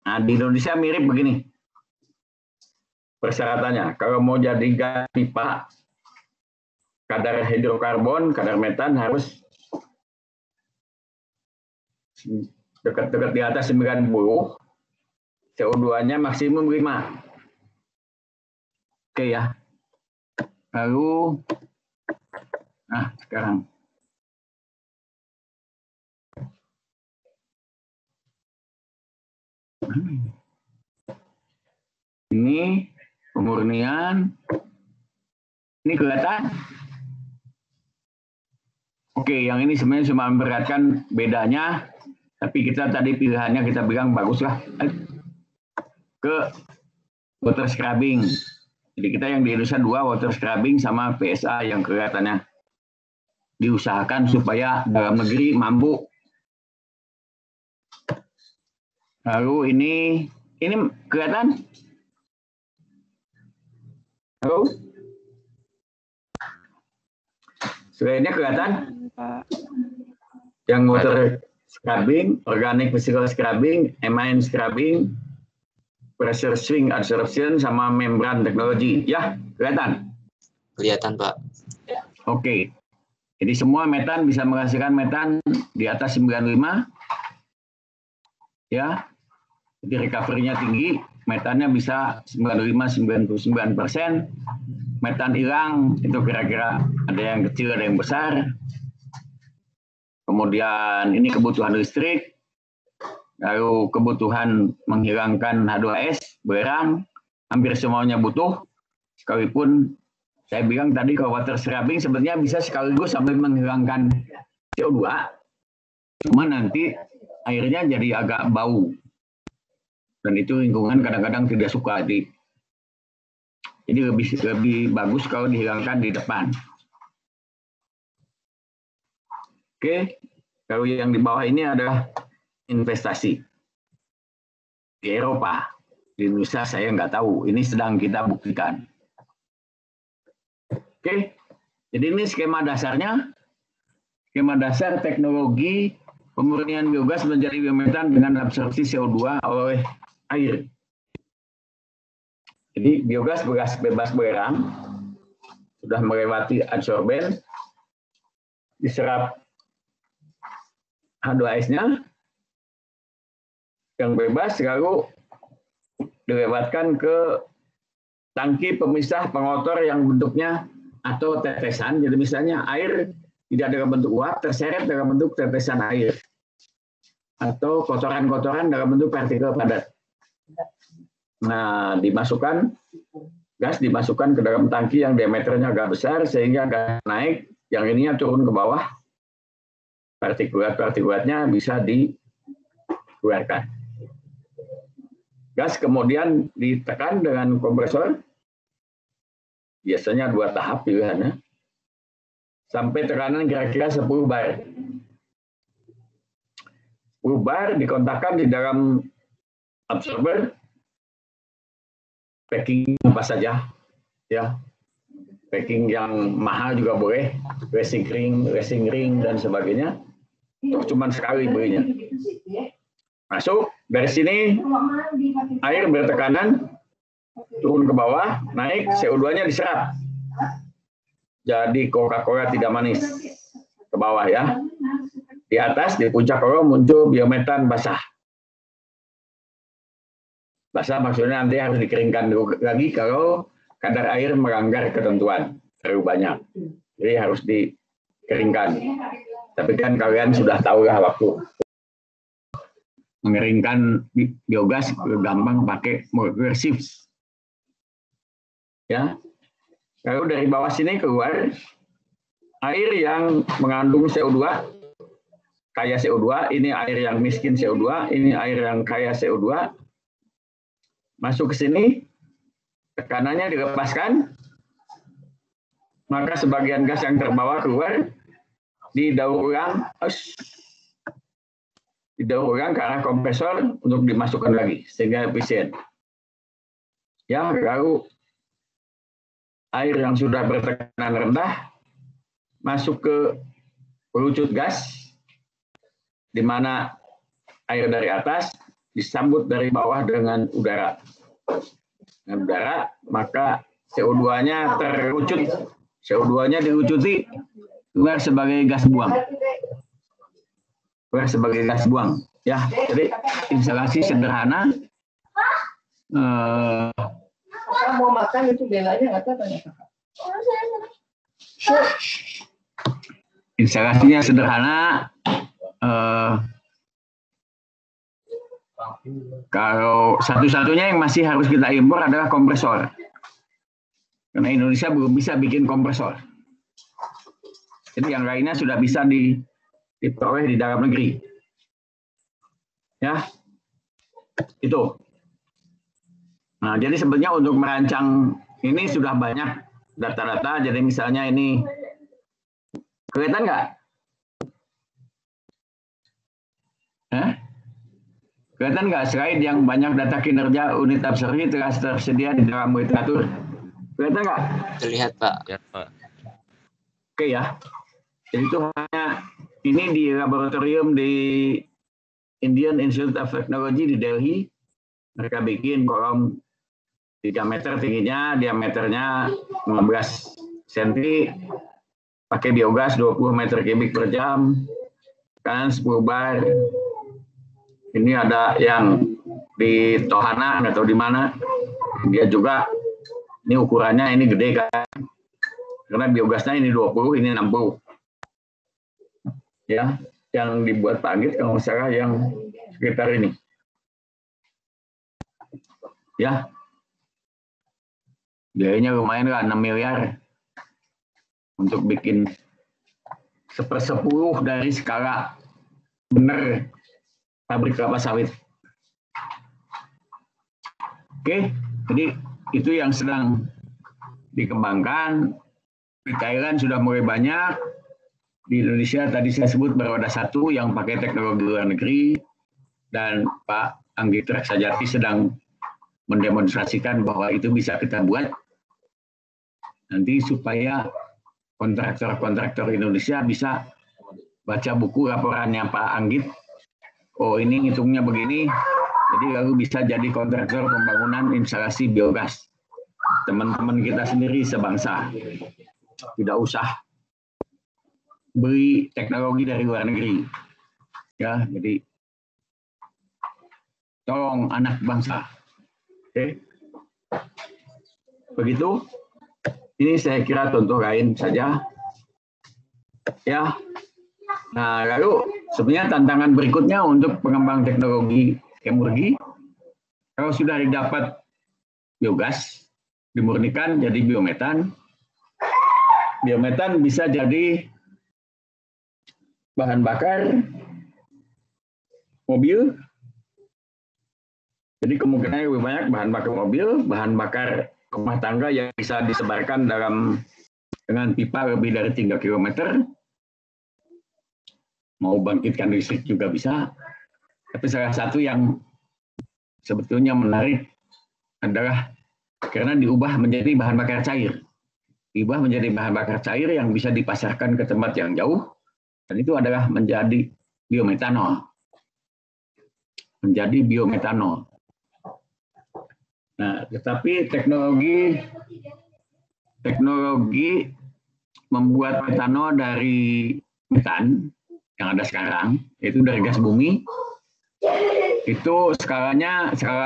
Nah, di Indonesia mirip begini. Persyaratannya, kalau mau jadi gas pipa, kadar hidrokarbon, kadar metan harus dekat-dekat di atas 90, CO2-nya maksimum 5. Oke ya. Lalu, sekarang. Ini pemurnian. Ini kelihatan? Oke, yang ini sebenarnya cuma memperlihatkan bedanya, tapi kita tadi pilihannya kita bilang baguslah ke water scrubbing. Jadi kita yang di Indonesia 2 water scrubbing sama PSA yang kelihatannya diusahakan supaya dalam negeri mampu. Lalu ini kelihatan? Halo? Selainnya kelihatan? Pak. Yang water scrubbing, organic physical scrubbing, amine scrubbing, pressure swing adsorption, sama membran teknologi. Ya, kelihatan? Kelihatan Pak. Oke. Jadi semua metan bisa menghasilkan metan di atas 95. Ya. Jadi recovery-nya tinggi, metannya bisa 95-99%. Metan hilang, itu kira-kira ada yang kecil, ada yang besar. Kemudian ini kebutuhan listrik, lalu kebutuhan menghilangkan H2S, belerang, hampir semuanya butuh. Sekalipun saya bilang tadi kalau water scrubbing sebenarnya bisa sekaligus sambil menghilangkan CO2, cuma nanti airnya jadi agak bau. Dan itu lingkungan kadang-kadang tidak suka. Jadi lebih bagus kalau dihilangkan di depan. Oke, kalau yang di bawah ini adalah investasi di Eropa. Di Indonesia saya nggak tahu. Ini sedang kita buktikan. Oke, jadi ini skema dasarnya. skema dasar teknologi pemurnian biogas menjadi biometan dengan absorpsi CO2 oleh air. Jadi biogas bebas belerang sudah melewati adsorben, diserap H2S-nya yang bebas, lalu dilewatkan ke tangki pemisah pengotor yang bentuknya atau tetesan. Jadi misalnya air tidak dalam bentuk uap, terseret dalam bentuk tetesan air. Atau kotoran-kotoran dalam bentuk partikel padat. Nah, gas dimasukkan ke dalam tangki yang diameternya agak besar, sehingga gas naik, yang ininya turun ke bawah, partikulat-partikulatnya bisa dikeluarkan. Gas kemudian ditekan dengan kompresor, biasanya 2 tahap pilihannya, sampai tekanan kira-kira 10 bar. 10 bar dikontakkan di dalam absorber, packing apa saja, ya, packing yang mahal juga boleh, racing ring dan sebagainya. Itu cuma sekali belinya. Masuk dari sini, air bertekanan turun ke bawah, naik, CO2-nya diserap. Jadi Coca-Cola tidak manis ke bawah ya. Di atas di puncak kolom muncul biometan basah. Basah maksudnya nanti harus dikeringkan lagi kalau kadar air melanggar ketentuan terlalu banyak. Jadi harus dikeringkan. Tapi kan kalian sudah tahu lah waktu mengeringkan biogas gampang pakai molekular sieves. Ya. Lalu dari bawah sini keluar air yang mengandung CO2, kaya CO2, ini air yang miskin CO2, ini air yang kaya CO2. Masuk ke sini, tekanannya dilepaskan, maka sebagian gas yang terbawa keluar, didaur ulang ke arah kompresor untuk dimasukkan lagi, sehingga efisien. Ya, lalu air yang sudah bertekanan rendah masuk ke pelucut gas, di mana air dari atas disambut dari bawah dengan udara. Dengan udara, maka CO2-nya terucut. CO2-nya dilucuti, keluar sebagai gas buang. Keluar sebagai gas buang. Ya, jadi instalasi sederhana. Mau makan itu belanya nggak tahu. Instalasinya sederhana. Kalau satu-satunya yang masih harus kita impor adalah kompresor. Karena Indonesia belum bisa bikin kompresor. Jadi yang lainnya sudah bisa diperoleh di dalam negeri. Ya, itu. Nah, jadi sebenarnya untuk merancang ini sudah banyak data-data. Jadi misalnya ini, kelihatan nggak? Kelihatan nggak slide yang banyak data kinerja unit absorpsi telah tersedia di dalam literatur? Kelihatan nggak? Terlihat, Pak. Ya, Pak. Oke ya. Jadi itu hanya ini di laboratorium di Indian Institute of Technology di Delhi. Mereka bikin kolom 3 meter tingginya, diameternya 15 cm, pakai biogas 20 meter kubik per jam, kanan 10 bar. Ini ada yang di Tohana, nggak tahu di mana. Dia juga, ini ukurannya ini gede kan. Karena biogasnya ini 20, ini 60. Ya, yang dibuat Pak Anggit kalau misalnya yang sekitar ini. Ya. Biayanya lumayan lah, 6 miliar. Untuk bikin 1/10 dari skala bener pabrik kelapa sawit. Oke, jadi itu yang sedang dikembangkan. Di Thailand sudah mulai banyak. Di Indonesia tadi saya sebut baru ada 1 yang pakai teknologi luar negeri. Dan Pak Anggit Reksajati sedang mendemonstrasikan bahwa itu bisa kita buat. Nanti supaya kontraktor-kontraktor Indonesia bisa baca buku laporannya Pak Anggit, oh ini ngitungnya begini, jadi lalu bisa jadi kontraktor pembangunan instalasi biogas. Teman-teman kita sendiri sebangsa, tidak usah beli teknologi dari luar negeri. Ya, jadi tolong anak bangsa. Oke. Begitu. Ini saya kira contoh lain saja. Ya. Nah, lalu sebenarnya tantangan berikutnya untuk pengembang teknologi kemurgi, kalau sudah didapat biogas, dimurnikan jadi biometan. Biometan bisa jadi bahan bakar mobil. Jadi kemungkinan lebih banyak bahan bakar mobil, bahan bakar rumah tangga yang bisa disebarkan dengan pipa lebih dari 3 km. Mau bangkitkan listrik juga bisa. Tapi salah satu yang sebetulnya menarik adalah karena diubah menjadi bahan bakar cair. Diubah menjadi bahan bakar cair yang bisa dipasarkan ke tempat yang jauh. Dan itu adalah menjadi biometanol. Menjadi biometanol. Nah, tetapi teknologi membuat metanol dari metan yang ada sekarang, yaitu dari gas bumi, itu skala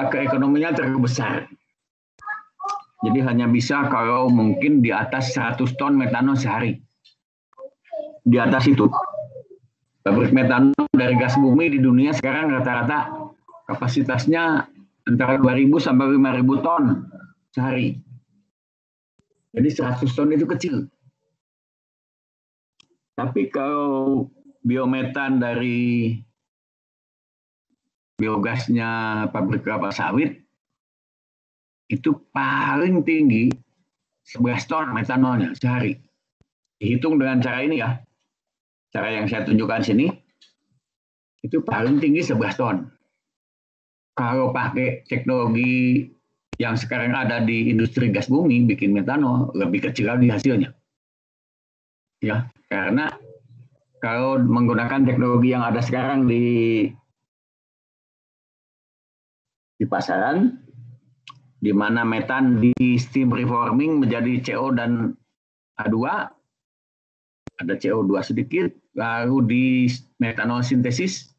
keekonominya terlalu besar. Jadi hanya bisa kalau mungkin di atas 100 ton metanol sehari. Di atas itu. Pabrik metanol dari gas bumi di dunia sekarang rata-rata kapasitasnya antara 2.000 sampai 5.000 ton sehari. Jadi 100 ton itu kecil. Tapi kalau biometan dari biogasnya pabrik kelapa sawit, itu paling tinggi 11 ton metanolnya sehari. Dihitung dengan cara ini ya. Cara yang saya tunjukkan sini, itu paling tinggi 11 ton. Kalau pakai teknologi yang sekarang ada di industri gas bumi, bikin metanol, lebih kecil lagi hasilnya. Ya, karena kalau menggunakan teknologi yang ada sekarang di pasaran, di mana metan di steam reforming menjadi CO dan H2, ada CO2 sedikit, lalu di metanol sintesis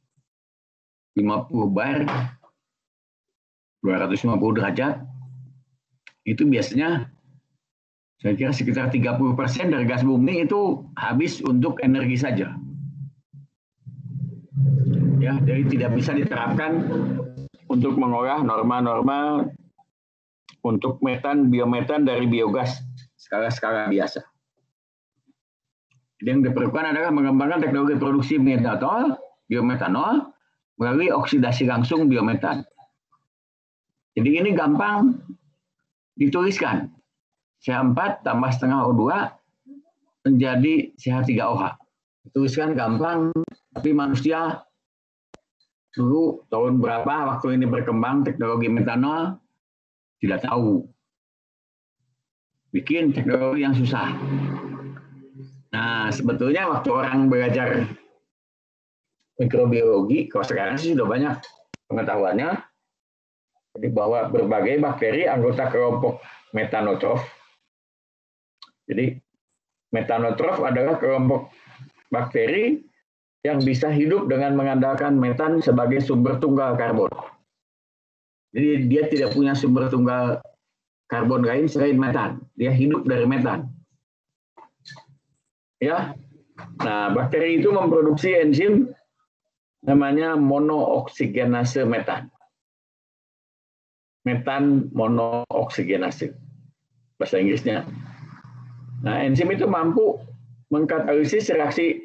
50 bar, 250 derajat, itu biasanya saya kira sekitar 30% dari gas bumi itu habis untuk energi saja. Ya, jadi tidak bisa diterapkan untuk mengolah norma-norma untuk biometan dari biogas skala-skala biasa. Jadi yang diperlukan adalah mengembangkan teknologi produksi biometanol melalui oksidasi langsung biometan. Jadi ini gampang dituliskan. CH4 tambah setengah O2 menjadi CH3OH. Dituliskan gampang, tapi manusia dulu tahun berapa waktu ini berkembang teknologi metanol tidak tahu. Bikin teknologi yang susah. Nah, sebetulnya waktu orang belajar mikrobiologi, kalau sekarang sih sudah banyak pengetahuannya, jadi bahwa berbagai bakteri anggota kelompok metanotrof. Jadi metanotrof adalah kelompok bakteri yang bisa hidup dengan mengandalkan metan sebagai sumber tunggal karbon. Jadi dia tidak punya sumber tunggal karbon lain selain metan. Dia hidup dari metan. Ya, nah bakteri itu memproduksi enzim namanya monooksigenase metan. Metan monooksigenase, bahasa Inggrisnya. Nah, enzim itu mampu mengkatalisis reaksi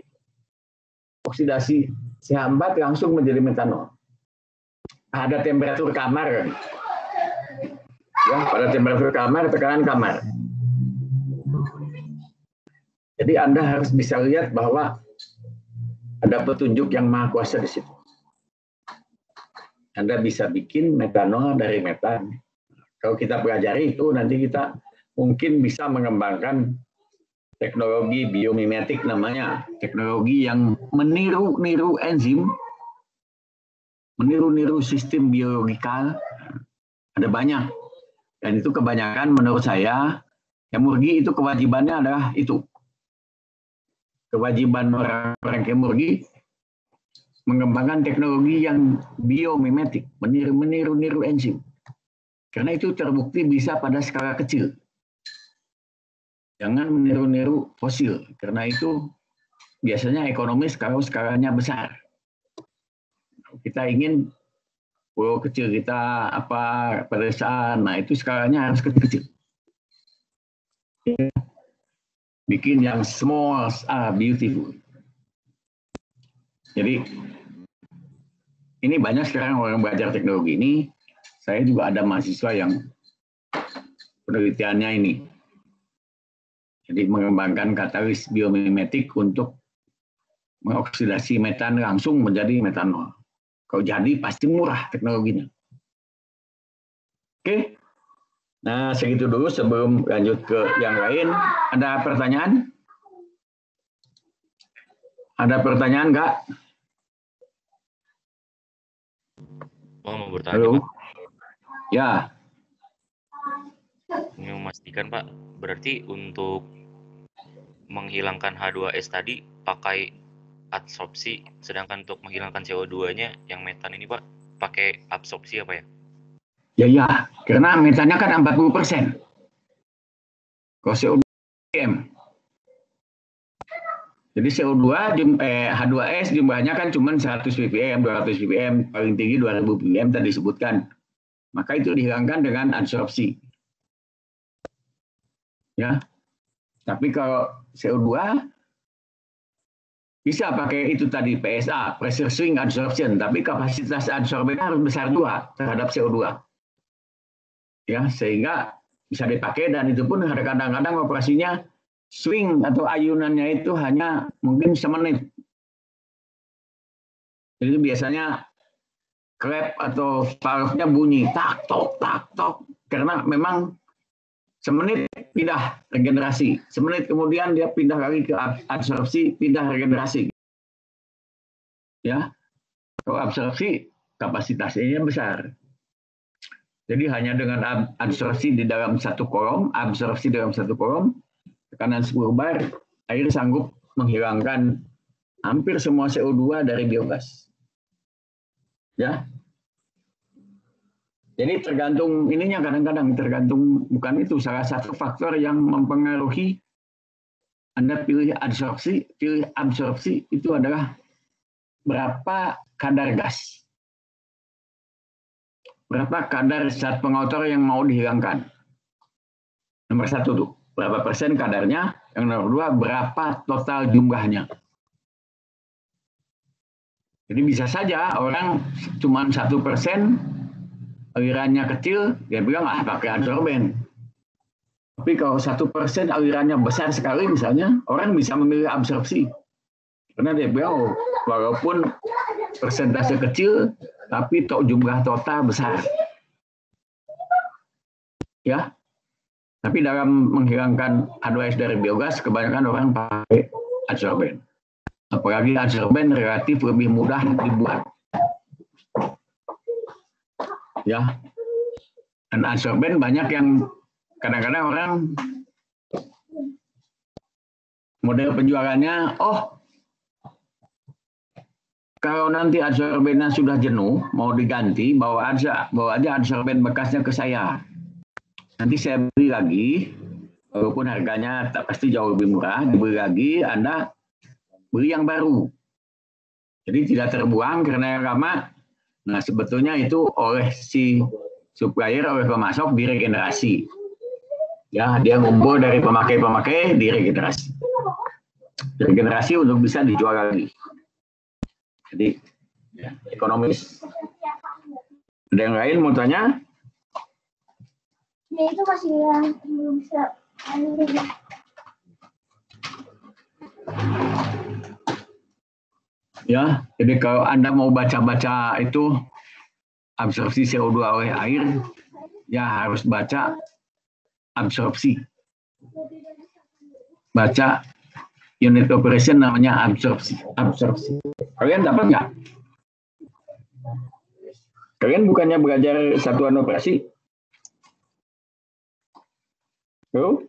oksidasi CH4 langsung menjadi metanol. Ada temperatur kamar, ya, pada temperatur kamar, tekanan kamar. Jadi Anda harus bisa lihat bahwa ada petunjuk yang maha kuasa di situ. Anda bisa bikin metanol dari metan. Kalau kita pelajari itu, nanti kita mungkin bisa mengembangkan teknologi biomimetik namanya, teknologi yang meniru-niru enzim, meniru-niru sistem biologikal, ada banyak. Dan itu kebanyakan menurut saya, Kemurgi itu kewajibannya adalah itu. Kewajiban orang-orang Kemurgi mengembangkan teknologi yang biomimetik, meniru-niru enzim. Karena itu terbukti bisa pada skala kecil. Jangan meniru-niru fosil, karena itu biasanya ekonomis kalau skalanya besar. Kita ingin pulau kecil kita pedesaan, nah itu skalanya harus kecil-kecil. Bikin yang small are beautiful. Jadi ini banyak sekarang orang belajar teknologi ini. Saya juga ada mahasiswa yang penelitiannya ini. Jadi mengembangkan katalis biomimetik untuk mengoksidasi metan langsung menjadi metanol. Kalau jadi pasti murah teknologinya. Oke. Nah, segitu dulu sebelum lanjut ke yang lain. Ada pertanyaan? Ada pertanyaan nggak? Mau bertanya, Halo? Pak. Ya. Ingin memastikan, Pak, berarti untuk menghilangkan H2S tadi pakai adsorpsi, sedangkan untuk menghilangkan CO2-nya yang metan ini, Pak, pakai absorpsi apa ya? Ya, karena metannya kan 40%. Kalau CO2 ppm. Jadi CO2 H2S jumlahnya kan cuma 100 ppm, 200 ppm, paling tinggi 2000 ppm tadi disebutkan. Maka itu dihilangkan dengan adsorpsi. Ya. Tapi kalau CO2 bisa pakai itu tadi PSA, pressure swing adsorption, tapi kapasitas adsorben harus besar juga terhadap CO2. Ya, sehingga bisa dipakai dan itu pun kadang-kadang operasinya swing atau ayunannya itu hanya mungkin semenit. Jadi biasanya klep atau valve-nya bunyi tak tok karena memang semenit pindah regenerasi. Semenit kemudian dia pindah lagi ke absorpsi, pindah regenerasi. Ya. Kalau absorpsi kapasitasnya besar. Jadi hanya dengan absorpsi di dalam satu kolom, tekanan 10 bar, air sanggup menghilangkan hampir semua CO2 dari biogas. Ya. Jadi tergantung ininya kadang-kadang tergantung bukan itu salah satu faktor yang mempengaruhi Anda pilih absorpsi itu adalah berapa kadar gas. Berapa kadar zat pengotor yang mau dihilangkan. Nomor 1 tuh, berapa persen kadarnya. Yang nomor 2, berapa total jumlahnya. Jadi bisa saja orang cuma 1%, alirannya kecil, dia bilang pakai adsorben. Tapi kalau 1% alirannya besar sekali misalnya, orang bisa memilih absorpsi. Karena dia bilang, walaupun persentase kecil, tapi jumlah total besar. Ya, tapi dalam menghilangkan H2S dari biogas, kebanyakan orang pakai adsorben. Apalagi adsorben relatif lebih mudah dibuat. Ya, dan adsorben banyak yang kadang-kadang orang model penjualannya, kalau nanti adsorbennya sudah jenuh, mau diganti, bawa aja adsorben bekasnya ke saya. Nanti saya beli lagi, walaupun harganya tak pasti jauh lebih murah, dibeli lagi, Anda beli yang baru. Jadi tidak terbuang karena yang lama. Nah sebetulnya itu oleh si supplier, oleh pemasok diregenerasi. Ya, dia ngumpul dari pemakai-pemakai diregenerasi. Regenerasi untuk bisa dijual lagi. Jadi ya, ekonomis. Ada yang lain mau tanya? Ini itu masih belum bisa. Ya, jadi kalau Anda mau baca-baca itu absorpsi CO2 oleh air, ya harus baca absorpsi. baca unit operation namanya absorpsi. Kalian dapat nggak? Kalian bukannya belajar satuan operasi? Oh?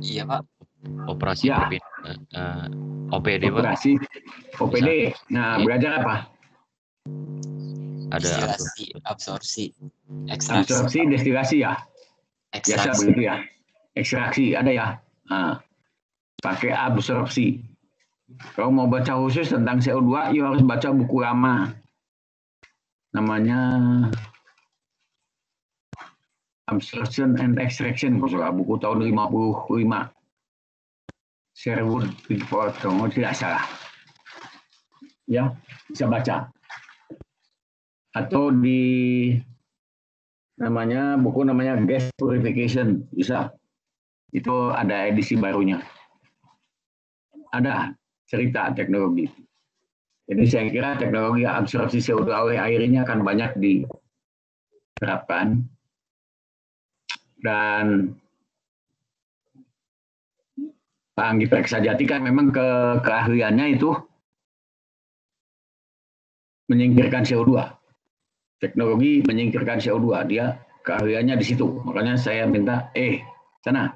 Iya, Pak. Operasi Ya. OPD, Pak. Operasi OPD. Nah, belajar apa? Ada absorpsi, Absorpsi, destilasi ya? Biasa begitu ya? Ekstraksi, ada ya? Nah, pakai absorpsi. Kalau mau baca khusus tentang CO2, you harus baca buku lama. Namanya Absorption and Extraction, buku tahun 55. Sherwood Report, kalau tidak salah. Ya, bisa baca. Atau di buku namanya Gas Purification, bisa. Itu ada edisi barunya. Ada cerita teknologi. Jadi saya kira teknologi absorpsi CO2 oleh air ini akan banyak diterapkan. Dan Pak Anggi Praksajati kan memang keahliannya itu menyingkirkan CO2. Teknologi menyingkirkan CO2, dia keahliannya di situ. Makanya saya minta, sana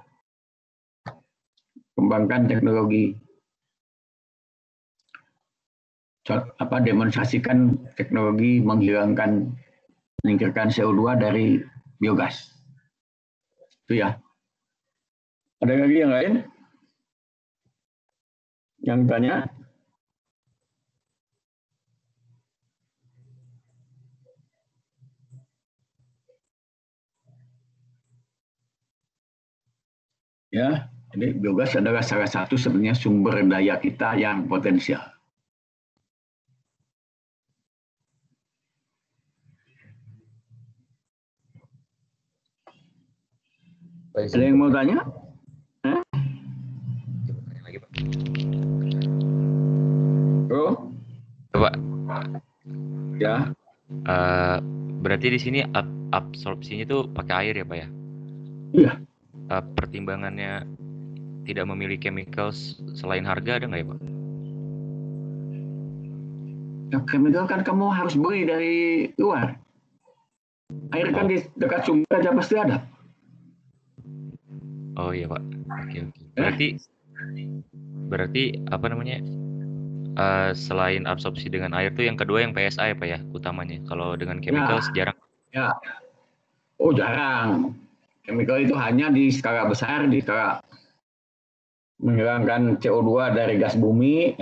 kembangkan teknologi, demonstrasikan teknologi menyingkirkan CO2 dari biogas. Itu ya. Ada lagi yang lain? Yang tanya? Ya, jadi biogas adalah salah satu sebenarnya sumber daya kita yang potensial. Ada yang mau tanya? lagi, Pak. Oh, Pak. ya. Berarti di sini absorpsinya itu pakai air ya, Pak ya? Iya. Pertimbangannya tidak memilih chemicals selain harga ada nggak ya, Pak? Chemical kan kamu harus beli dari luar. Air kan di dekat sumber aja pasti ada. Oh iya, Pak. Oke. Berarti apa namanya? Selain absorpsi dengan air tuh yang kedua yang PSA ya, Pak ya, utamanya. Kalau dengan chemicals jarang. Ya. Oh, jarang. Chemical itu hanya di skala besar, di skala menghilangkan CO2 dari gas bumi.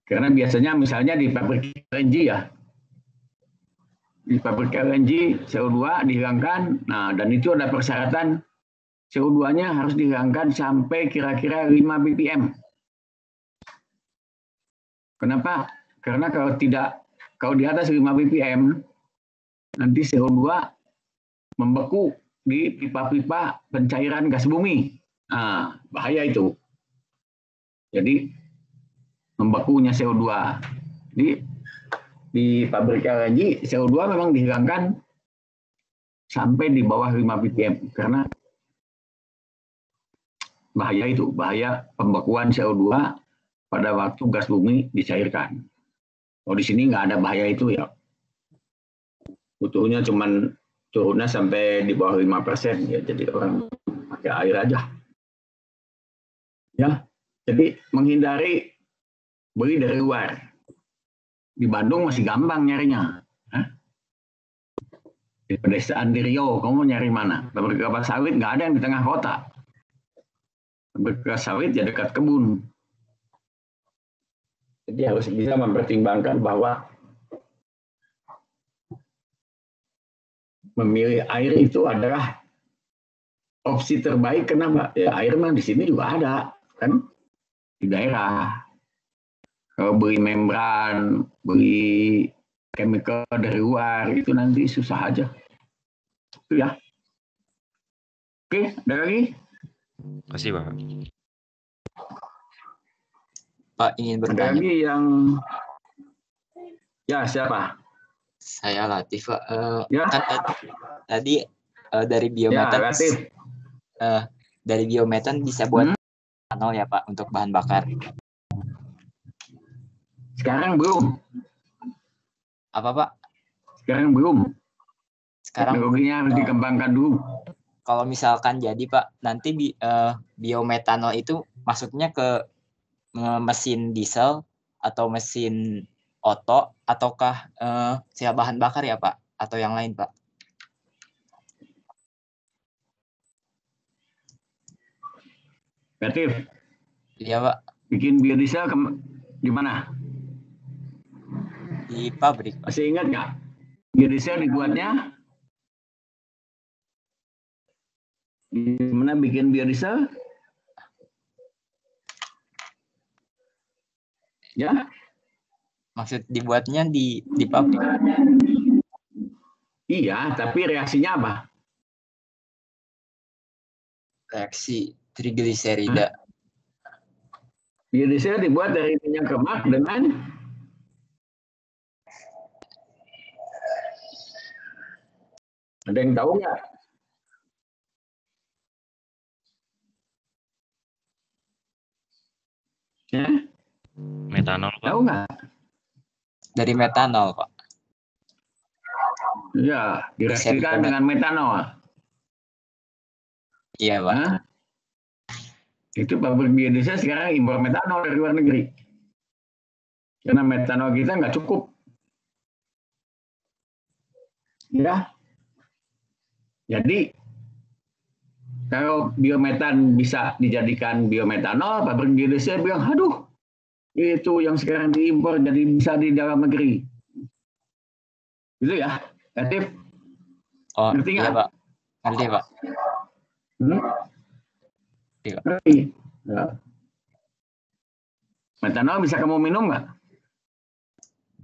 Karena biasanya misalnya di pabrik LNG ya. Di pabrik LNG CO2 dihilangkan. Nah, dan itu ada persyaratan CO2-nya harus dihilangkan sampai kira-kira 5 ppm. Kenapa? Karena kalau di atas 5 ppm, nanti CO2 membeku di pipa-pipa pencairan gas bumi. Nah, bahaya itu. Jadi, membekunya CO2. Di pabrik LNG, CO2 memang dihilangkan sampai di bawah 5 ppm. Karena bahaya itu, bahaya pembekuan CO2 pada waktu gas bumi dicairkan. Kalau di sini nggak ada bahaya itu ya. Butuhnya cuman turunnya sampai di bawah 5%, ya, jadi orang pakai air aja. Ya, jadi menghindari beli dari luar. Di Bandung masih gampang nyarinya. Di pedesaan di Riau, kamu nyari mana? Pabrik kelapa sawit nggak ada yang di tengah kota. Pabrik kelapa sawit ya dekat kebun. Jadi harus bisa mempertimbangkan bahwa memilih air itu adalah opsi terbaik. Kenapa? Ya air mah di sini juga ada, kan? Di daerah. Kalau beli membran, beli chemical dari luar, itu nanti susah aja. Itu ya. Oke, ada lagi? Kasih, Pak. Pak, ingin bertanya. Ada lagi yang... Ya, siapa? Saya Latif, Pak. Ya. Kan tadi dari biometans. Ya, Latif. dari biometan bisa buat metanol ya Pak untuk bahan bakar. Sekarang belum. Apa Pak? Sekarang belum. Sekarang teknologinya harus dikembangkan dulu. Kalau misalkan jadi Pak, nanti biometanol itu masuknya ke mesin diesel atau mesin oto ataukah sel bahan bakar ya Pak? Atau yang lain Pak? Kreatif. Iya Pak. Bikin biodiesel di mana? Di pabrik. Masih ingat nggak? Biodiesel dibuatnya di mana bikin biodiesel? Ya? Maksud dibuatnya di pabrik. Iya, tapi reaksinya apa? Reaksi trigliserida. Biodiesel dibuat dari minyak lemak dengan ada yang tahu nggak? Ya? Metanol, Pak. Tahu nggak? Dari metanol, Pak. Ya, direaksikan dengan metanol. Iya, Pak. Hah? Itu pabrik biodiesel sekarang impor metanol dari luar negeri. Karena metanol kita nggak cukup. Ya. Jadi, kalau biometan bisa dijadikan biometanol, pabrik biodiesel bilang, aduh, itu yang sekarang diimpor jadi bisa di dalam negeri. Gitu ya, Kreatif? Oh, ngerti iya, nggak? Pak. Ngerti, Pak. Ngerti. Ya. Metanol bisa kamu minum nggak?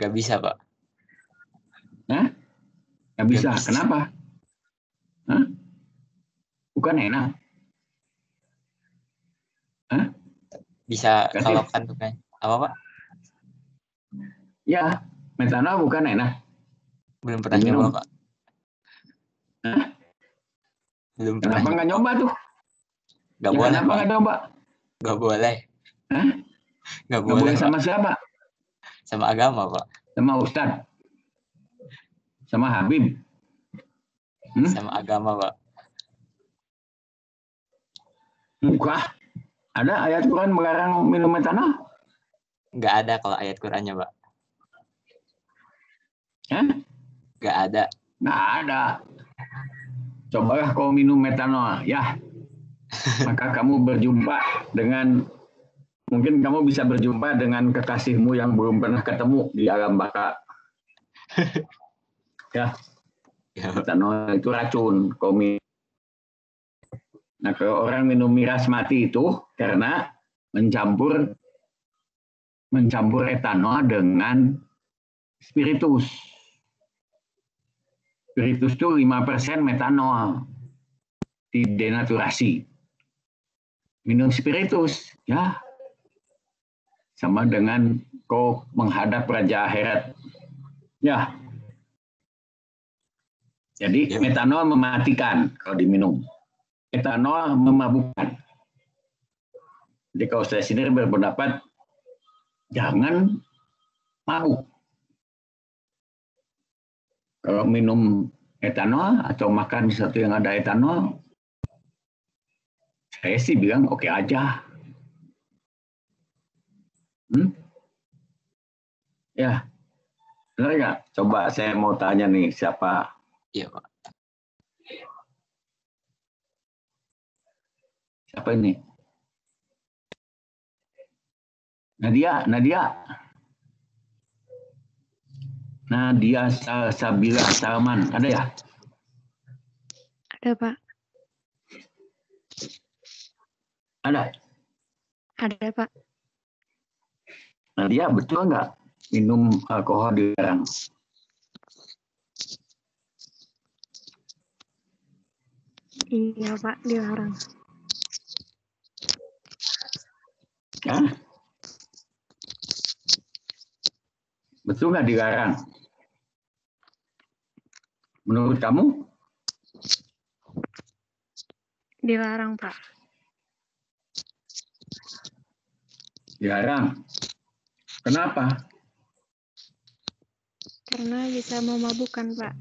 Nggak bisa, Pak. Hah? Nggak bisa. Kenapa? Hah? Bukan enak. Hah? Bisa Kreatif. kalau kandungan apa, Pak? Ya, metanol bukan enak. Belum pernah Diminum. nyoba, Pak. Hah? Belum pernah. Kenapa nggak nyoba tuh? Nggak Ya, boleh, kenapa Pak. nggak nyoba? Nggak boleh. Hah? Nggak Nggak boleh, boleh Pak. sama siapa? Sama agama, Pak. Sama Ustadz? Sama Habib? Sama agama, Pak. Enggak. Ada ayat Quran melarang minum metanol? Nggak ada kalau ayat Qurannya, Pak. Hah? Nggak ada. Nggak ada. Cobalah kau minum metanol, ya. Maka kamu berjumpa dengan, mungkin kamu bisa berjumpa dengan kekasihmu yang belum pernah ketemu di alam baka. Ya. Metanol itu racun. Kau minum. Nah, kalau orang minum miras mati itu karena mencampur etanol dengan spiritus. Spiritus itu 5% metanol. Didenaturasi. Minum spiritus, ya. Sama dengan kau menghadap Raja Akhirat. Ya. Jadi metanol mematikan kalau diminum. Etanol memabukkan. Jadi kalau saya sendiri berpendapat, jangan mabuk. Kalau minum etanol atau makan sesuatu yang ada etanol, saya sih bilang oke aja. Ya, benar nggak? Coba saya mau tanya nih siapa? Iya, Pak. Siapa ini? Nadia. Nadia Sabila Salman, ada ya? Ada, Pak. Ada. Ada, Pak. Nadia, betul nggak minum alkohol dilarang? Iya, Pak, dilarang. Hah? Betul nggak dilarang? Menurut kamu? Dilarang, Pak. Dilarang. Kenapa? Karena bisa memabukkan, Pak.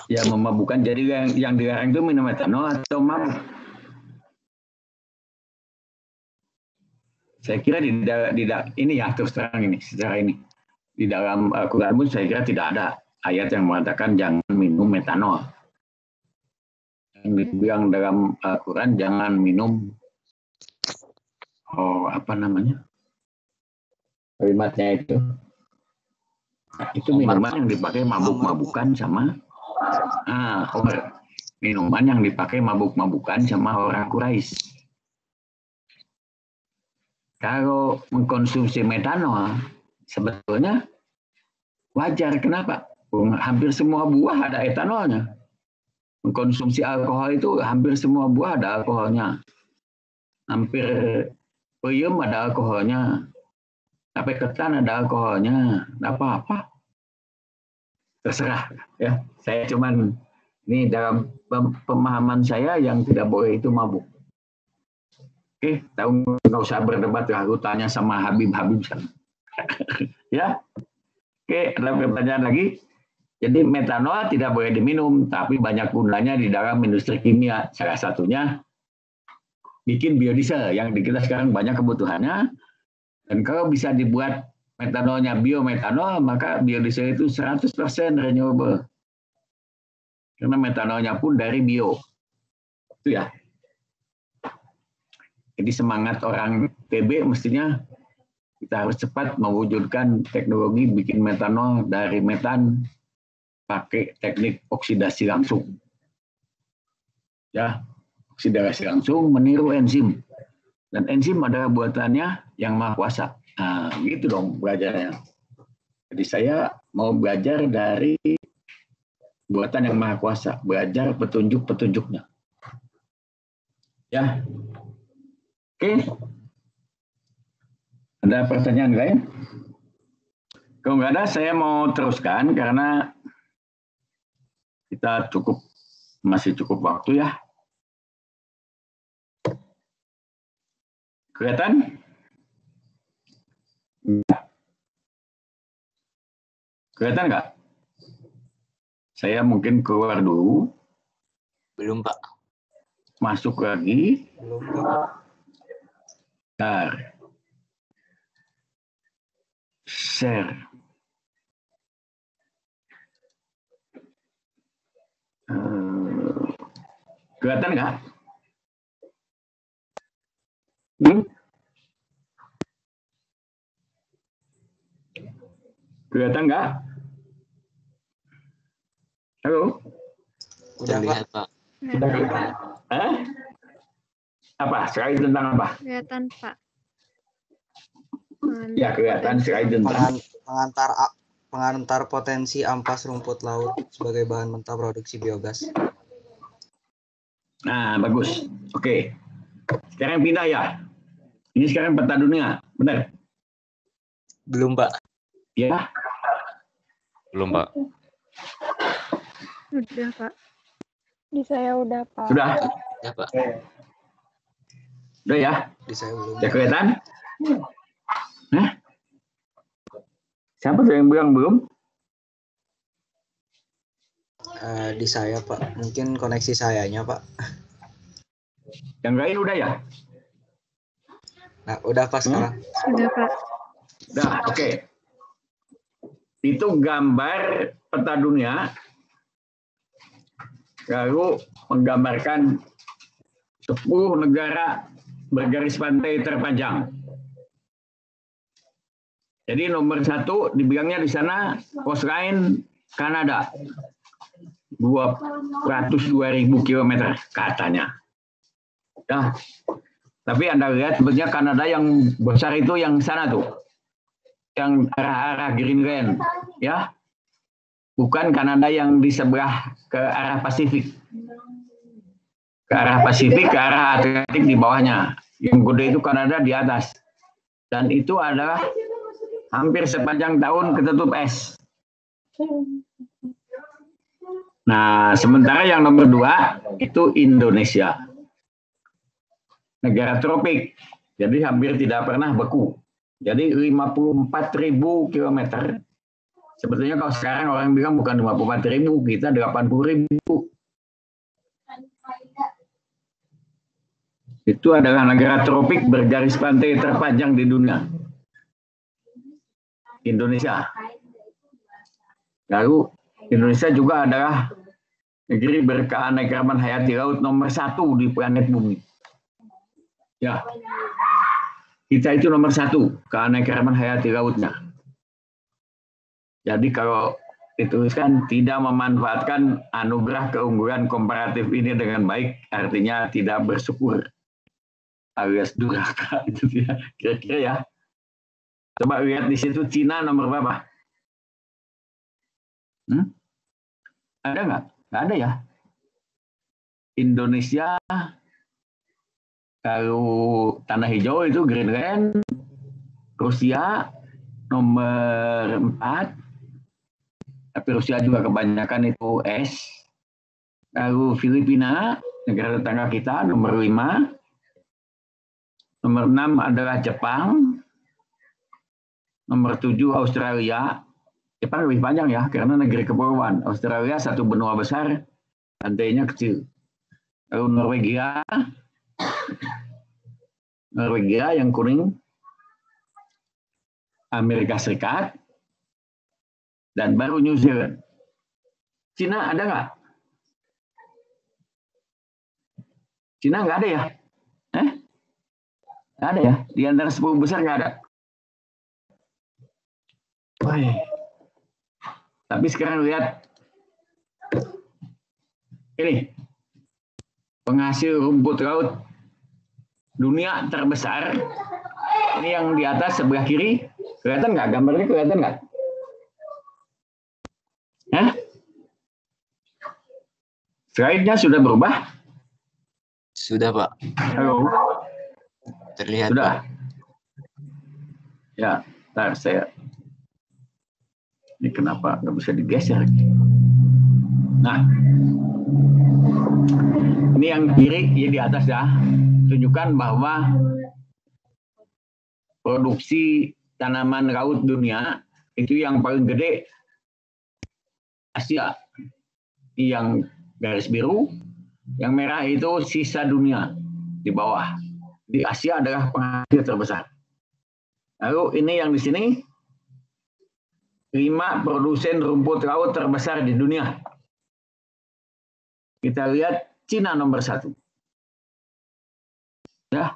Ya memabukkan. Jadi yang dilarang itu minum metanol atau mabuk? Saya kira tidak ini ya terus terang ini secara ini di dalam Al-Quran pun saya kira tidak ada ayat yang mengatakan jangan minum metanol. Yang dibilang dalam Al-Quran jangan minum apa namanya kalimatnya itu. Itu minuman yang dipakai mabuk-mabukan sama Homer. Minuman yang dipakai mabuk-mabukan sama orang Quraisy. Kalau mengkonsumsi metanol sebetulnya wajar. Kenapa? Hampir semua buah ada etanolnya. Mengkonsumsi alkohol itu hampir semua buah ada alkoholnya. Hampir peyem ada alkoholnya. Sampai ketan ada alkoholnya. Tidak apa-apa. Terserah ya. Saya cuman ini dalam pemahaman saya yang tidak boleh itu mabuk. Oke, tahu nggak usah berdebat ya. Aku tanya sama Habib sana. Ya. Oke, ada pertanyaan lagi. Jadi metanol tidak boleh diminum, tapi banyak gunanya di dalam industri kimia. Salah satunya bikin biodiesel yang di kita sekarang banyak kebutuhannya. Dan kalau bisa dibuat metanolnya biometanol, maka biodiesel itu 100% renewable. Karena metanolnya pun dari bio. Itu ya. Jadi semangat orang TB mestinya kita harus cepat mewujudkan teknologi bikin metanol dari metan pakai teknik oksidasi langsung. Ya, oksidasi langsung meniru enzim. Dan enzim adalah buatannya yang maha kuasa. Nah, gitu dong belajarnya. Jadi saya mau belajar dari buatan yang maha kuasa, belajar petunjuk-petunjuknya. Ya. Oke. Ada pertanyaan lain? Kalau nggak ada, saya mau teruskan karena kita masih cukup waktu ya. Kelihatan? Kelihatan nggak? Saya mungkin keluar dulu. Belum, Pak. Masuk lagi. Belum, Pak. Bentar. Share. Kelihatan nggak? Kelihatan nggak? Halo? Udah lihat, Pak. Sudah kelihatan. Apa? Sekali tentang apa? Kelihatan, Pak. Ya, kelihatan sekali tentang pengantar potensi ampas rumput laut sebagai bahan mentah produksi biogas. Nah, bagus. Oke. Sekarang pindah ya. Ini sekarang peta dunia, benar? Belum, Pak. Ya. Belum, Pak. Udah, Pak. Di saya udah, Pak. Sudah? Ya, Pak. Udah ya? Di saya belum. Ya kelihatan? Hah? Siapa tuh yang bilang belum? Di saya, Pak. Mungkin koneksi sayanya, Pak. Yang lain udah ya? Nah, udah Pak sekarang. Udah, Pak. Udah, oke. Itu gambar peta dunia. Lalu menggambarkan 10 negara bergaris pantai terpanjang. Jadi nomor 1 dibilangnya di sana coastline Kanada. 202.000 km katanya. Nah, tapi Anda lihat sebenarnya Kanada yang besar itu yang sana tuh. Yang arah-arah Greenland, ya. Bukan Kanada yang di sebelah ke arah Pasifik. Ke arah Pasifik, ke arah Atlantik di bawahnya. Yang gede itu Kanada di atas. Dan itu adalah hampir sepanjang tahun ketutup es. Nah, sementara yang nomor 2 itu Indonesia. negara tropik. Jadi hampir tidak pernah beku. Jadi 54.000 kilometer. Sebetulnya kalau sekarang orang bilang bukan 54.000, kita 80.000. Itu adalah negara tropik bergaris pantai terpanjang di dunia. Indonesia. Lalu Indonesia juga adalah negeri berkeanekaragaman hayati laut nomor 1 di planet bumi. Ya, kita itu nomor 1 keanekaragaman hayati lautnya. Jadi kalau dituliskan tidak memanfaatkan anugerah keunggulan komparatif ini dengan baik, artinya tidak bersyukur alias durhaka itu ya, kira-kira ya. Coba lihat di situ Cina nomor berapa? Ada nggak? Nggak ada ya. Indonesia kalau tanah hijau itu Greenland, Rusia nomor 4, tapi Rusia juga kebanyakan itu es. Lalu Filipina, negara tetangga kita nomor 5. Nomor 6 adalah Jepang. Nomor 7 Australia. Jepang lebih panjang ya, karena negeri kepulauan. Australia satu benua besar, pantainya kecil. Lalu Norwegia yang kuning, Amerika Serikat, dan baru New Zealand. Cina ada nggak? Cina nggak ada ya? Nggak ada ya? Di antara 10 besar nggak ada. Wah. Tapi sekarang lihat ini penghasil rumput laut dunia terbesar. Ini yang di atas sebelah kiri, kelihatan nggak gambarnya? Kelihatan nggak? Slide-nya sudah berubah? Sudah, Pak. Halo. Terlihat, Sudah. Pak. Ya, ntar saya. Ini kenapa nggak bisa digeser? Nah, ini yang kiri ya di atas ya, tunjukkan bahwa produksi tanaman laut dunia itu yang paling gede Asia, yang garis biru, yang merah itu sisa dunia di bawah. Di Asia adalah penghasil terbesar. Lalu ini yang di sini 5 produsen rumput laut terbesar di dunia. Kita lihat Cina nomor 1. Ya,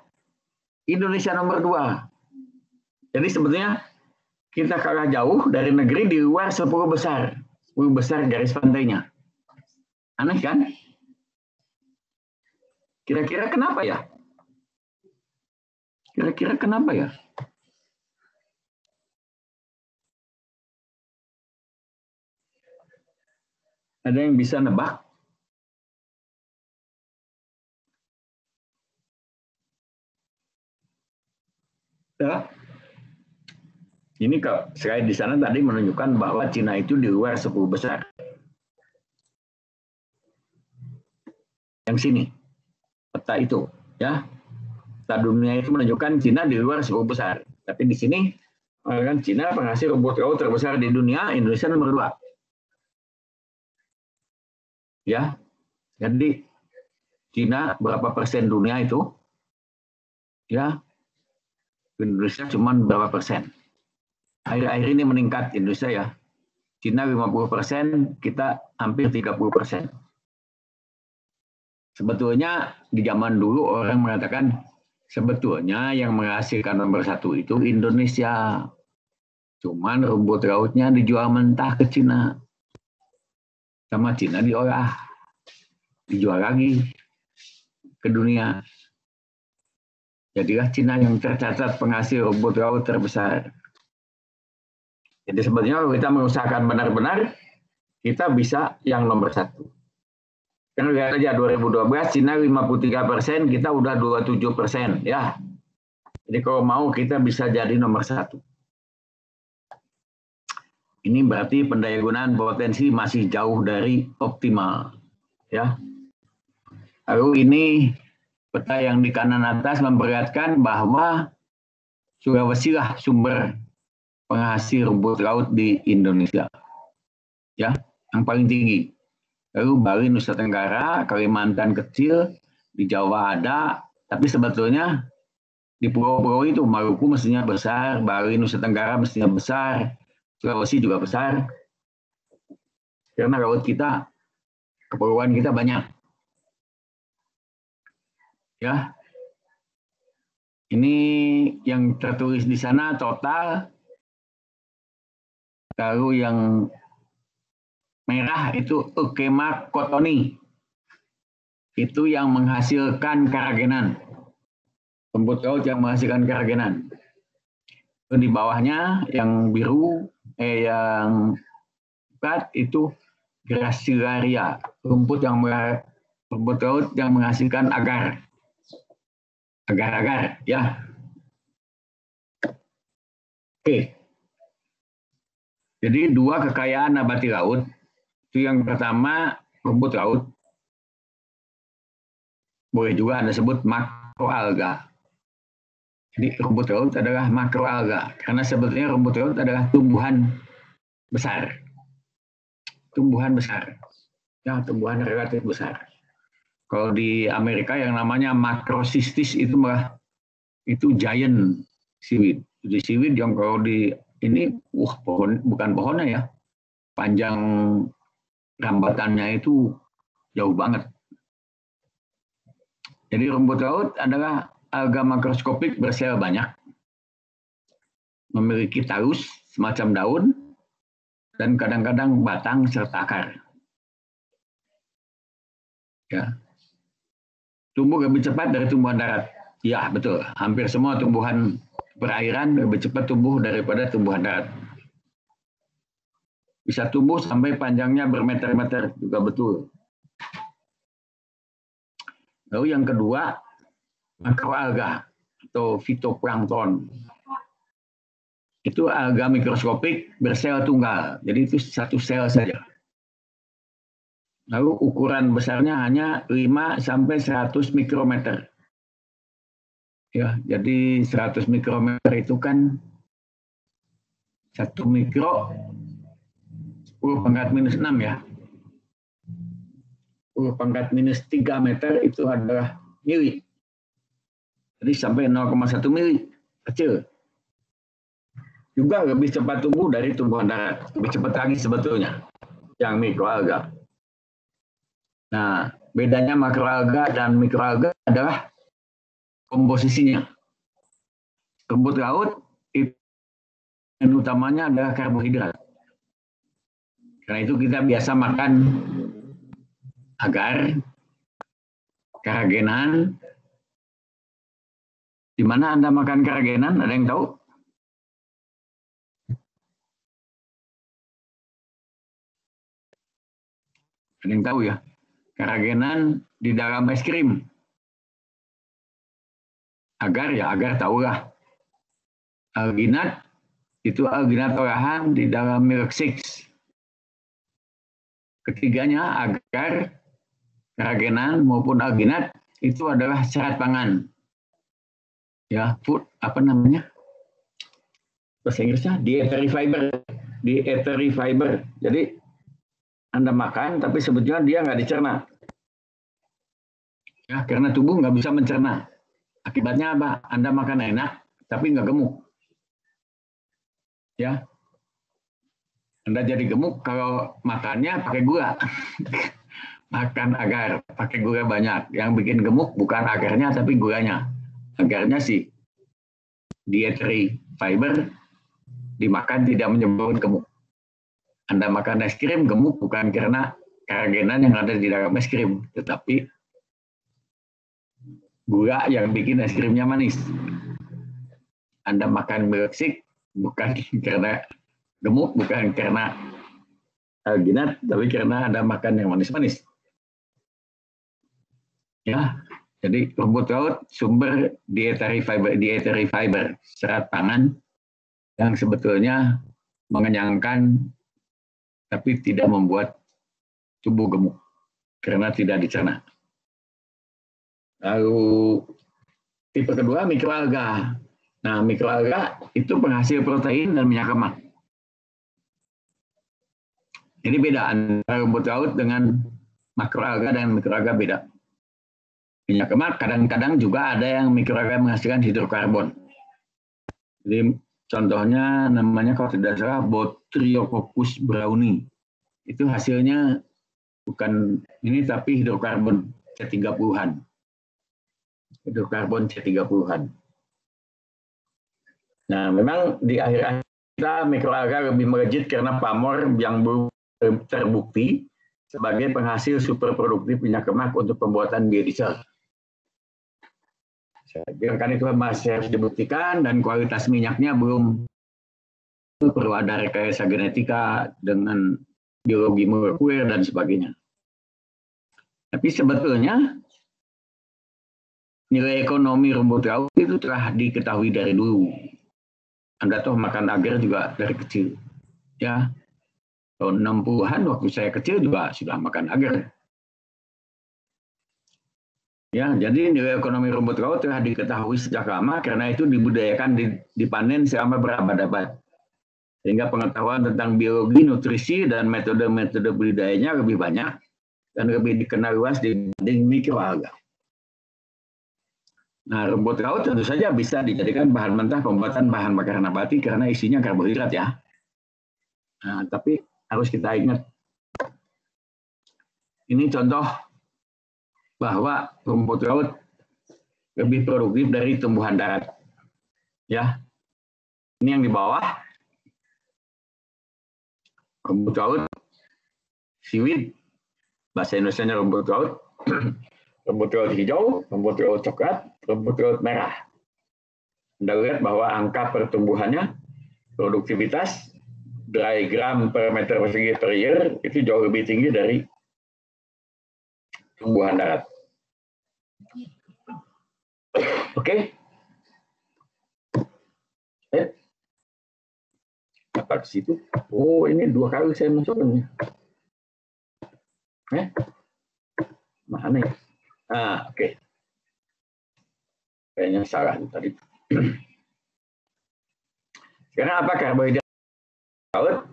Indonesia nomor 2. Jadi sebetulnya kita kalah jauh dari negeri di luar 10 besar. 10 besar garis pantainya. Aneh kan? Kira-kira kenapa ya? Kira-kira kenapa ya? Ada yang bisa nebak? Ya. Ini kalau slide di sana tadi menunjukkan bahwa Cina itu di luar 10 besar. Yang sini, peta itu, ya. Peta dunia itu menunjukkan Cina di luar 10 besar. Tapi di sini, kan Cina penghasil rumput laut terbesar di dunia, Indonesia nomor 2. Ya, jadi Cina berapa persen dunia itu? Ya, Indonesia cuma berapa persen? Akhir-akhir ini meningkat Indonesia ya. Cina 50%, kita hampir 30%. Sebetulnya di zaman dulu orang mengatakan sebetulnya yang menghasilkan nomor 1 itu Indonesia. Cuman rumput lautnya dijual mentah ke Cina. Sama Cina diolah. Dijual lagi ke dunia. Jadilah Cina yang tercatat penghasil rumput laut terbesar. Jadi sebetulnya kalau kita mengusahakan benar-benar, kita bisa yang nomor 1. Kan lihat aja 2012 Cina 53%, kita udah 27% ya. Jadi kalau mau kita bisa jadi nomor 1. Ini berarti pendayagunaan potensi masih jauh dari optimal ya. Lalu ini Peta yang di kanan atas memperlihatkan bahwa Sulawesi lah sumber penghasil rumput laut di Indonesia. Ya, yang paling tinggi. Lalu Bali, Nusa Tenggara, Kalimantan kecil, di Jawa ada, tapi sebetulnya di pulau-pulau itu Maluku mestinya besar, Bali, Nusa Tenggara mestinya besar, Sulawesi juga besar. Karena laut kita, kepulauan kita banyak. Ya, ini yang tertulis di sana total. Lalu yang merah itu Eukema cottoni. Itu yang menghasilkan karagenan. Rumput laut yang menghasilkan karagenan. Itu di bawahnya yang biru, yang pekat itu Gracilaria. Rumput laut yang menghasilkan agar. Agar-agar, ya. Oke. Jadi dua kekayaan nabati laut. Itu yang pertama rumput laut. Boleh juga Anda sebut makroalga. Jadi rumput laut adalah makroalga. Karena sebetulnya rumput laut adalah tumbuhan besar. Tumbuhan besar. Ya, tumbuhan relatif besar. Kalau di Amerika yang namanya makrosistis itu malah itu giant seaweed. Jadi seaweed yang kalau di ini pohon, bukan pohonnya ya. Panjang rambatannya itu jauh banget. Jadi rumput laut adalah alga makroskopik bersel banyak. Memiliki talus semacam daun dan kadang-kadang batang serta akar. Ya. Tumbuh lebih cepat dari tumbuhan darat. Ya, betul. Hampir semua tumbuhan perairan lebih cepat tumbuh daripada tumbuhan darat. Bisa tumbuh sampai panjangnya bermeter-meter, juga betul. Lalu yang kedua, makroalga atau fitoplankton. Itu alga mikroskopik bersel tunggal. Jadi itu satu sel saja. Lalu ukuran besarnya hanya 5 sampai 100 mikrometer. Ya, jadi 100 mikrometer itu kan 1 mikro 10 pangkat minus 6 ya. 10 pangkat minus 3 meter itu adalah mili. Jadi sampai 0,1 mili, kecil. Juga lebih cepat tumbuh dari tumbuhan darat. Lebih cepat lagi sebetulnya yang mikroalga. Nah, bedanya makroalga dan mikroalga adalah komposisinya. Rumput laut itu yang utamanya adalah karbohidrat. Karena itu kita biasa makan agar, karagenan. Di mana Anda makan karagenan? Ada yang tahu? Ada yang tahu ya? Karagenan di dalam es krim. Agar ya, agar tahulah. Alginat, itu alginat olahan di dalam milkshake. Ketiganya agar, karagenan maupun alginat itu adalah serat pangan. Ya, food, apa namanya? Bahasa Inggrisnya dietary fiber. Dietary fiber. Jadi Anda makan, tapi sebetulnya dia nggak dicerna. Ya, karena tubuh nggak bisa mencerna. Akibatnya apa? Anda makan enak, tapi nggak gemuk. Ya, Anda jadi gemuk kalau makannya pakai gula. Makan agar, pakai gula banyak. Yang bikin gemuk bukan agarnya, tapi gulanya. Agarnya sih dietary fiber, dimakan tidak menyebabkan gemuk. Anda makan es krim gemuk bukan karena karagenan yang ada di dalam es krim, tetapi gula yang bikin es krimnya manis. Anda makan milkshake bukan karena gemuk, bukan karena alginat, tapi karena Anda makan yang manis-manis. Ya, jadi rumput laut sumber dietary fiber, serat pangan yang sebetulnya mengenyangkan tapi tidak membuat tubuh gemuk karena tidak dicerna. Lalu tipe kedua mikroalga. Nah, mikroalga itu penghasil protein dan minyak lemak. Ini beda antara rumput laut dengan makroalga dan mikroalga beda. Minyak lemak kadang-kadang juga ada yang mikroalga menghasilkan hidrokarbon. Jadi contohnya namanya kalau tidak salah Botryococcus brownie. Itu hasilnya bukan ini tapi hidrokarbon C30-an. Hidrokarbon C30-an. Nah, memang di akhir kita mikroalga lebih melejit karena pamor yang terbukti sebagai penghasil superproduktif minyak lemak untuk pembuatan biodiesel. Saya kira itu masih harus dibuktikan dan kualitas minyaknya belum perlu ada rekayasa genetika dengan biologi molekuler dan sebagainya. Tapi sebetulnya nilai ekonomi rumput laut itu telah diketahui dari dulu. Anda toh makan agar juga dari kecil. Ya, tahun 60-an waktu saya kecil juga sudah makan agar. Ya, jadi nilai ekonomi rumput laut telah diketahui sejak lama karena itu dibudidayakan dipanen selama berabad-abad. Sehingga pengetahuan tentang biologi, nutrisi, dan metode-metode budidayanya lebih banyak dan lebih dikenal luas dibanding mikroalga. Nah, rumput laut tentu saja bisa dijadikan bahan mentah pembuatan bahan bakar nabati karena isinya karbohidrat ya. Nah, tapi harus kita ingat, ini contoh bahwa rumput laut lebih produktif dari tumbuhan darat. Ya, ini yang di bawah rumput laut, seaweed, bahasa Indonesianya rumput laut, rumput laut hijau, rumput laut coklat, rumput laut merah. Anda lihat bahwa angka pertumbuhannya, produktivitas, dry gram per meter persegi per year itu jauh lebih tinggi dari tumbuhan darat. Oke? Apa ke situ? Oh, ini 2 kali saya masukkannya. Mana ya? Ah, oke. Kayaknya salah tadi. Sekarang apa karbohidrat laut?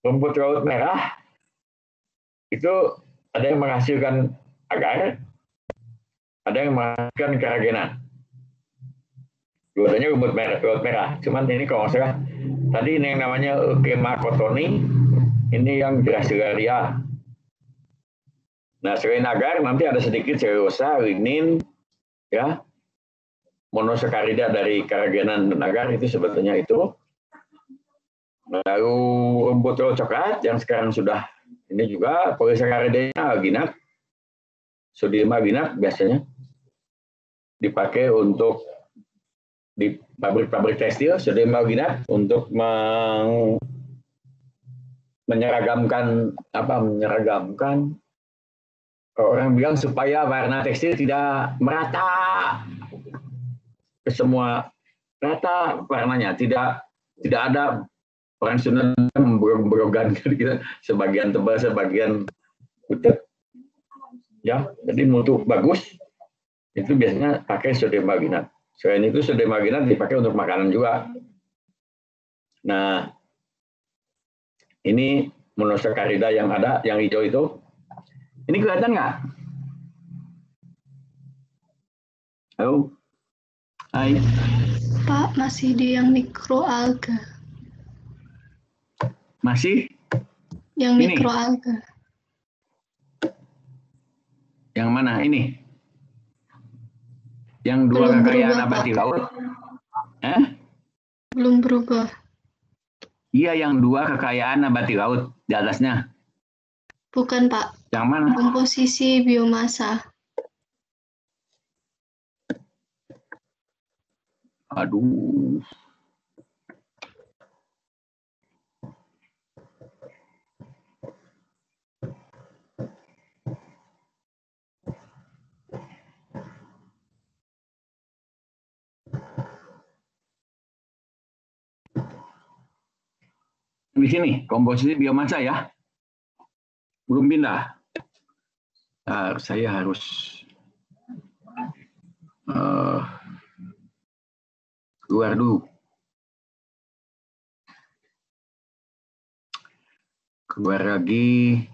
Rumput laut merah itu ada yang menghasilkan agar, ada yang menghasilkan keragenan. Dua-duanya rumput laut merah. Cuman ini kalau nggak salah, tadi ini yang namanya Eukema cotoni, ini yang Gracilaria. Nah, selain agar, nanti ada sedikit selulosa, lignin, ya, monosakarida dari keragenan dan agar itu sebetulnya itu. Lalu rumput laut coklat yang sekarang sudah ini juga polisakarida alginat, sodium alginat biasanya dipakai untuk di pabrik-pabrik tekstil, sodium alginat untuk menyeragamkan orang bilang supaya warna tekstil tidak merata ke semua, rata warnanya, tidak ada orang Sunda memberogan gitu, sebagian tebal, sebagian putih. Ya, jadi mutu bagus itu biasanya pakai sodium alginat. Selain itu sodium alginat dipakai untuk makanan juga. Nah, ini monosakarida yang ada, yang hijau itu. Ini kelihatan nggak? Halo? Hai. Pak, masih di yang mikroalga. Masih? Yang ini. Mikroalga. Yang mana? Ini? Yang dua Belum kekayaan berubah, nabati Pak. laut? Belum berubah. Iya, yang 2 kekayaan nabati laut di atasnya. Bukan, Pak. Yang mana? Komposisi biomasa. Aduh. Di sini, komposisi biomasa ya. Belum pindah. Saya harus Keluar dulu. Keluar lagi.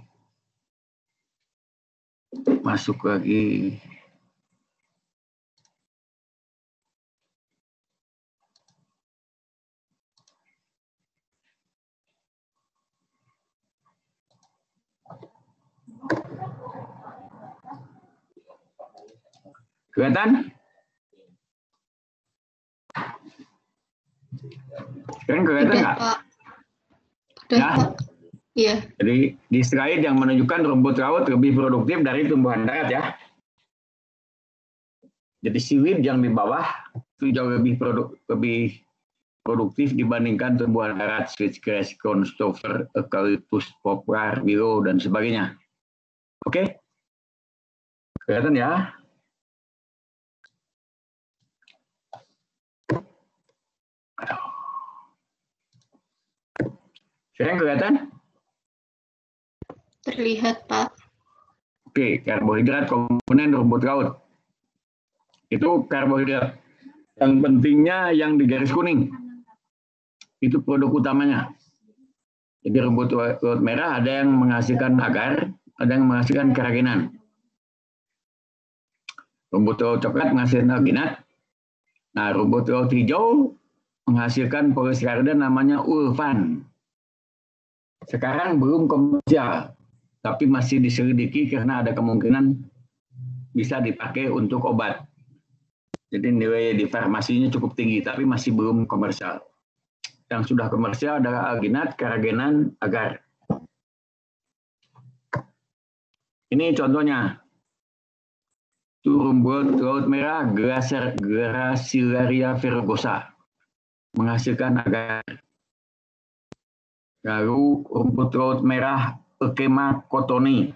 Masuk lagi. Kelihatan? Sekarang kelihatan nggak? Pak. Udah, Ya. Pak. Iya. Jadi di slide yang menunjukkan rumput laut lebih produktif dari tumbuhan darat ya. Jadi seaweed yang di bawah itu jauh lebih produktif dibandingkan tumbuhan darat, switchgrass, cornstover, eucalyptus, poplar, willow, dan sebagainya. Oke? Kelihatan ya? Sekarang kelihatan? Terlihat, Pak. Oke, karbohidrat komponen rumput laut. Itu karbohidrat. Yang pentingnya yang di garis kuning. Itu produk utamanya. Jadi rumput laut merah ada yang menghasilkan agar, ada yang menghasilkan keraginan. Rumput laut coklat menghasilkan alginat. Nah, rumput laut hijau menghasilkan polisakarida namanya ulfan. Sekarang belum komersial, tapi masih diselidiki karena ada kemungkinan bisa dipakai untuk obat. Jadi nilai di farmasinya cukup tinggi, tapi masih belum komersial. Yang sudah komersial adalah alginat, keragenan, agar. Ini contohnya. Itu rumput laut merah Gracilaria verrucosa menghasilkan agar. Lalu rumput laut merah Euchema cottoni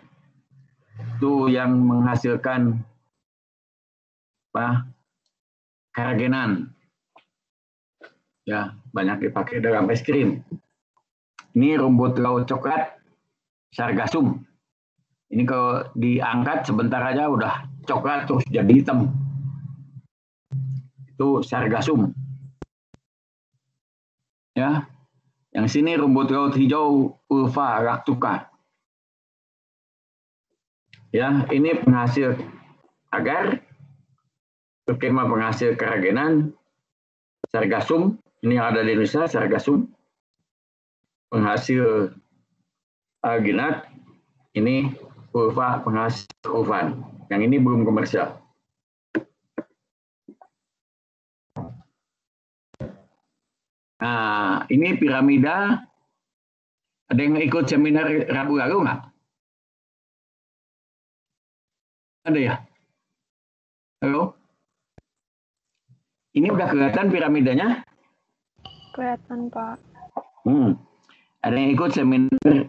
itu yang menghasilkan keragenan. Ya, banyak dipakai dalam es krim. Ini rumput laut coklat sargassum. Ini kalau diangkat sebentar aja udah coklat terus jadi hitam. Itu sargassum. Ya. Yang sini rumput laut hijau Ulva lactuca. Ya, ini penghasil agar, Euchema penghasil keragenan, sargassum, ini yang ada di Indonesia, sargassum, penghasil alginat, ini Ulva penghasil ulvan. Yang ini belum komersial. Nah, ini piramida. Ada yang ikut seminar Rabu lalu nggak? Ada ya? Halo? Ini udah kelihatan piramidanya? Kelihatan, Pak. Ada yang ikut seminar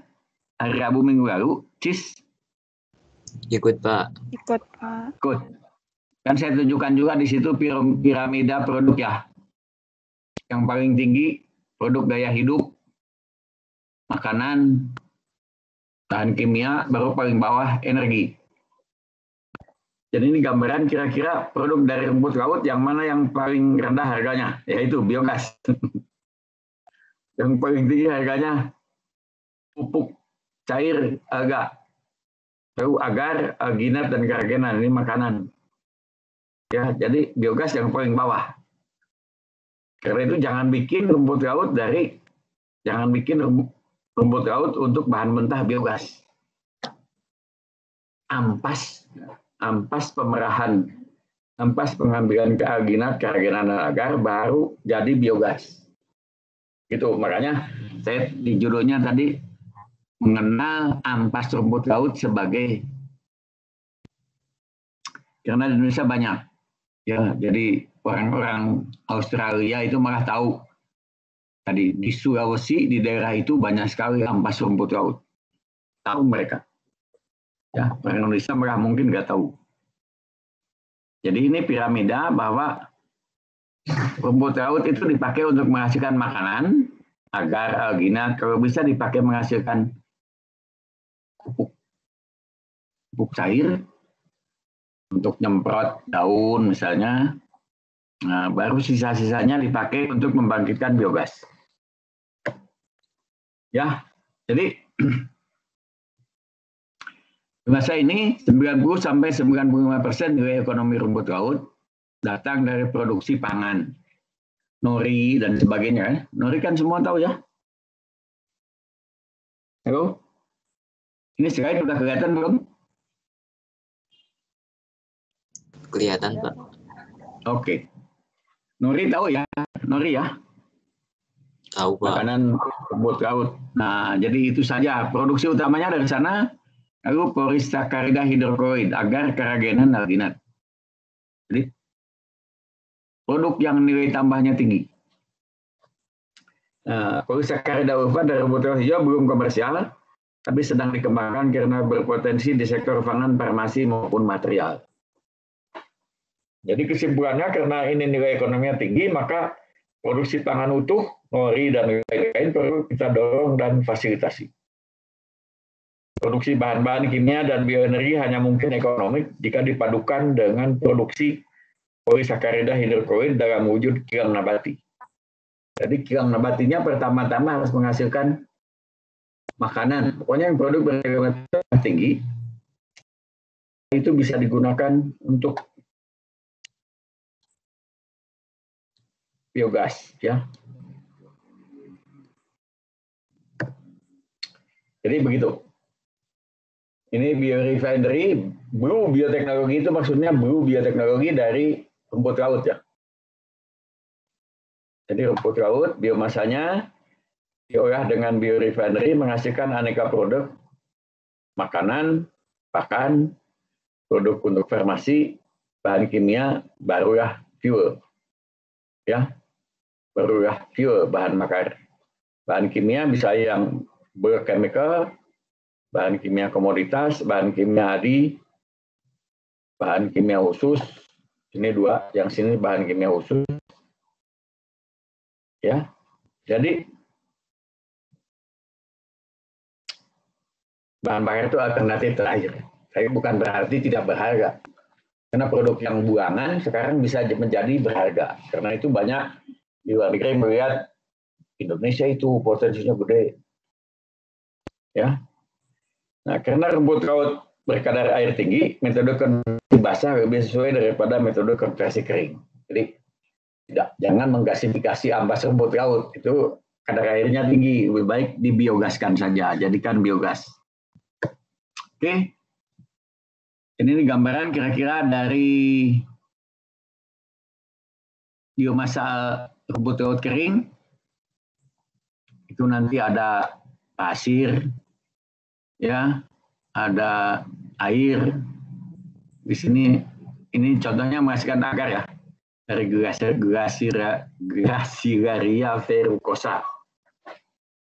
hari Rabu minggu lalu? Cis? Ikut, Pak. Ikut, Pak. Ikut. Kan saya tunjukkan juga di situ piramida produk ya. Yang paling tinggi produk gaya hidup, makanan, bahan kimia, baru paling bawah energi. Jadi ini gambaran kira-kira produk dari rumput laut yang mana yang paling rendah harganya, yaitu biogas. Yang paling tinggi harganya pupuk cair alga, lalu agar, alginat, dan keragenan, ini makanan. Ya, jadi biogas yang paling bawah. Karena itu jangan bikin rumput laut untuk bahan mentah biogas. Ampas pemerahan, ampas pengambilan kealginat, keragenan, dan agar baru jadi biogas. Gitu, makanya saya di judulnya tadi mengenal ampas rumput laut sebagai, karena di Indonesia banyak. Ya, jadi orang-orang Australia itu malah tahu tadi di Sulawesi di daerah itu banyak sekali ampas rumput laut. Tahu mereka. Ya, orang Indonesia malah mungkin nggak tahu. Jadi ini piramida bahwa rumput laut itu dipakai untuk menghasilkan makanan, agar, alginat, kalau bisa dipakai menghasilkan pupuk cair, untuk nyemprot daun misalnya. Nah, baru sisa-sisanya dipakai untuk membangkitkan biogas. Ya, jadi di masa ini 90-95% nilai ekonomi rumput laut datang dari produksi pangan, nori dan sebagainya. Nori kan semua tahu ya. Halo? Ini slide sudah kelihatan belum? Kelihatan, Pak. Oke. Nori tahu ya? Nori ya? Tahu, Pak. Makanan rumput laut. Nah, jadi itu saja. Produksi utamanya dari sana, lalu polisakarida hidroklorid, agar keragenan alginat. Jadi, produk yang nilai tambahnya tinggi. Nah, polisakarida ulfa dari rumput laut hijau belum komersial, tapi sedang dikembangkan karena berpotensi di sektor pangan, farmasi, maupun material. Jadi kesimpulannya karena ini nilai ekonominya tinggi, maka produksi pangan utuh, nori, dan lain-lain perlu kita dorong dan fasilitasi. Produksi bahan-bahan kimia dan bioenergi hanya mungkin ekonomik jika dipadukan dengan produksi polisakarida hidroklorid dalam wujud kilang nabati. Jadi kilang nabatinya pertama-tama harus menghasilkan makanan. Pokoknya yang produk bernilai tinggi itu bisa digunakan untuk biogas, ya. Jadi begitu. Ini biorefinery, blue bioteknologi itu maksudnya blue bioteknologi dari rumput laut, ya. Jadi rumput laut, biomasanya diolah dengan biorefinery menghasilkan aneka produk makanan, pakan, produk untuk farmasi, bahan kimia, barulah fuel, ya. Barulah fuel, bahan bakar. Bahan kimia bisa yang berchemical, bahan kimia komoditas, bahan kimia adi, bahan kimia khusus. Ini dua, yang sini bahan kimia khusus. Ya, jadi bahan bakar itu alternatif terakhir. Tapi bukan berarti tidak berharga. Karena produk yang buangan sekarang bisa menjadi berharga. Karena itu banyak di luar negeri melihat Indonesia itu potensinya gede. Ya. Nah, karena rumput laut berkadar air tinggi, metode konversi basah lebih sesuai daripada metode konversi kering. Jadi jangan menggasifikasi ampas rumput laut, itu kadar airnya tinggi, lebih baik dibiogaskan saja, jadikan biogas. Oke. Ini gambaran kira-kira dari biomasa rumput laut kering. Itu nanti ada pasir, ya, ada air. Di sini ini contohnya menghasilkan agar, ya, dari Gracilaria verrucosa.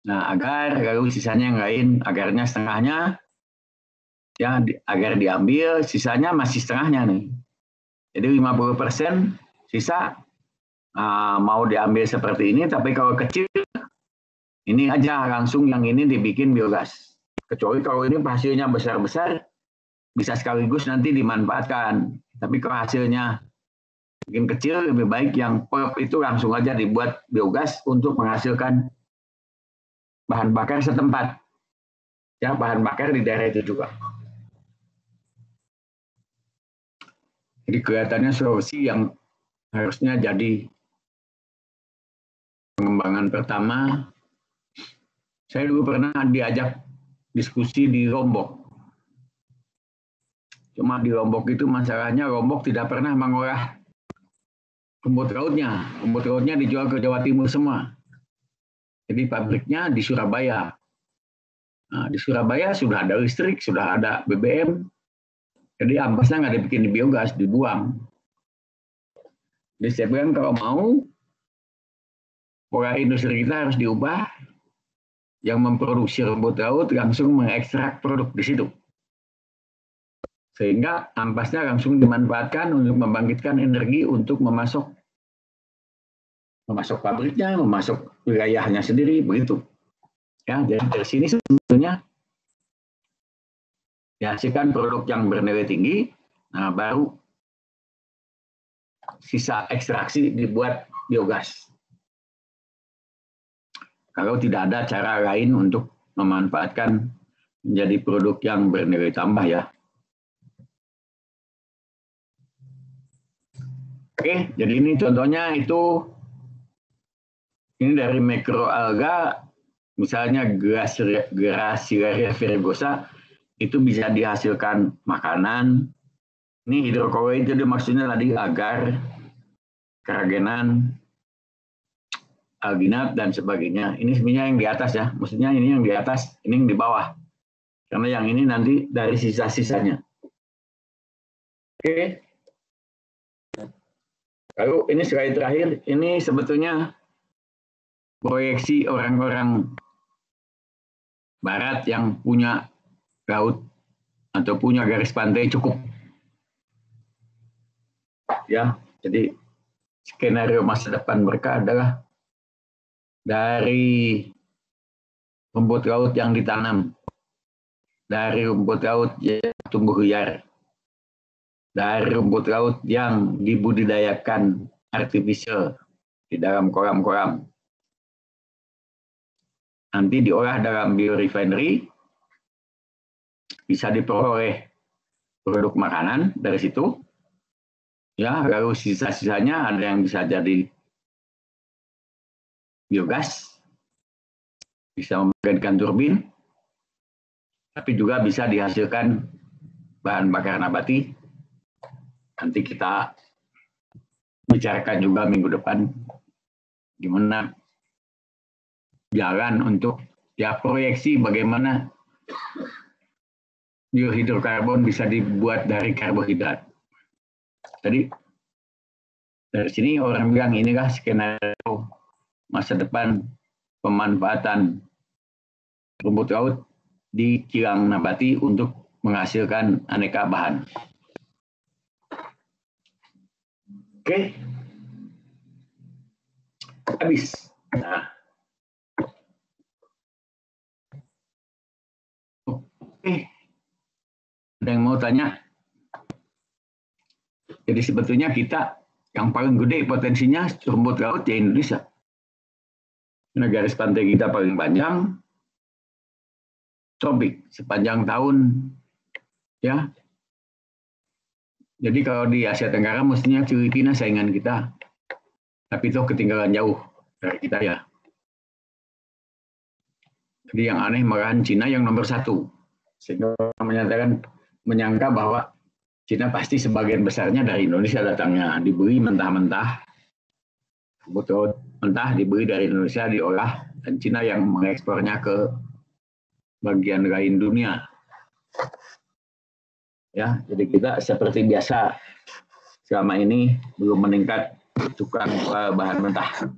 Nah, agar, lalu sisanya yang lain, agarnya setengahnya, ya, agar diambil, sisanya masih setengahnya nih. Jadi 50% sisa mau diambil seperti ini, tapi kalau kecil, ini aja langsung yang ini dibikin biogas. Kecuali kalau ini hasilnya besar-besar, bisa sekaligus nanti dimanfaatkan. Tapi kalau hasilnya bikin kecil, lebih baik yang pulp itu langsung aja dibuat biogas untuk menghasilkan bahan bakar setempat. Ya, bahan bakar di daerah itu juga. Jadi kelihatannya solusi yang harusnya jadi pengembangan pertama. Saya dulu pernah diajak diskusi di Lombok. Cuma di Lombok itu masalahnya Lombok tidak pernah mengolah rumput lautnya. Rumput lautnya dijual ke Jawa Timur semua. Jadi pabriknya di Surabaya. Nah, di Surabaya sudah ada listrik, sudah ada BBM. Jadi ampasnya nggak dibikin di biogas, dibuang. Jadi saya bilang kalau mau, pola industri kita harus diubah. Yang memproduksi rumput laut langsung mengekstrak produk di situ. Sehingga ampasnya langsung dimanfaatkan untuk membangkitkan energi untuk memasok pabriknya, memasok wilayahnya sendiri, begitu. Ya, jadi dari sini sebetulnya dihasilkan produk yang bernilai tinggi. Nah, baru sisa ekstraksi dibuat biogas. Kalau tidak ada cara lain untuk memanfaatkan menjadi produk yang bernilai tambah ya. Oke, jadi ini contohnya itu ini dari mikroalga, misalnya Gracilaria virgosa itu bisa dihasilkan makanan. Ini hidrokoloid jadi maksudnya tadi agar, keragenan, alginat dan sebagainya. Ini sebenarnya yang di atas ya, maksudnya ini yang di atas, ini yang di bawah. Karena yang ini nanti dari sisa-sisanya. Oke. Lalu ini slide terakhir, ini sebetulnya proyeksi orang-orang barat yang punya laut atau punya garis pantai cukup. Ya, jadi skenario masa depan mereka adalah dari rumput laut yang ditanam, dari rumput laut yang tumbuh liar, dari rumput laut yang dibudidayakan artificial di dalam kolam-kolam. Nanti diolah dalam biorefinery, bisa diperoleh produk makanan dari situ. Ya, lalu sisa-sisanya ada yang bisa jadi biogas, bisa membangkitkan turbin, tapi juga bisa dihasilkan bahan bakar nabati. Nanti kita bicarakan juga minggu depan gimana jalan untuk ya proyeksi bagaimana biohidrokarbon bisa dibuat dari karbohidrat. Jadi dari sini orang bilang inilah skenario masa depan pemanfaatan rumput laut di kilang nabati untuk menghasilkan aneka bahan. Oke. Habis. Nah. Oke. Ada yang mau tanya? Jadi sebetulnya kita yang paling gede potensinya rumput laut ya Indonesia. Nah, garis pantai kita paling panjang, tropik sepanjang tahun, ya. Jadi kalau di Asia Tenggara mestinya Filipina saingan kita, tapi itu ketinggalan jauh dari kita ya. Jadi yang aneh malahan Cina yang nomor 1, sehingga orang menyangka bahwa Cina pasti sebagian besarnya dari Indonesia datangnya, dibeli mentah-mentah, betul mentah dibeli dari Indonesia, diolah, dan Cina yang mengekspornya ke bagian lain dunia. Ya, jadi kita seperti biasa selama ini belum meningkat tukang bahan mentah.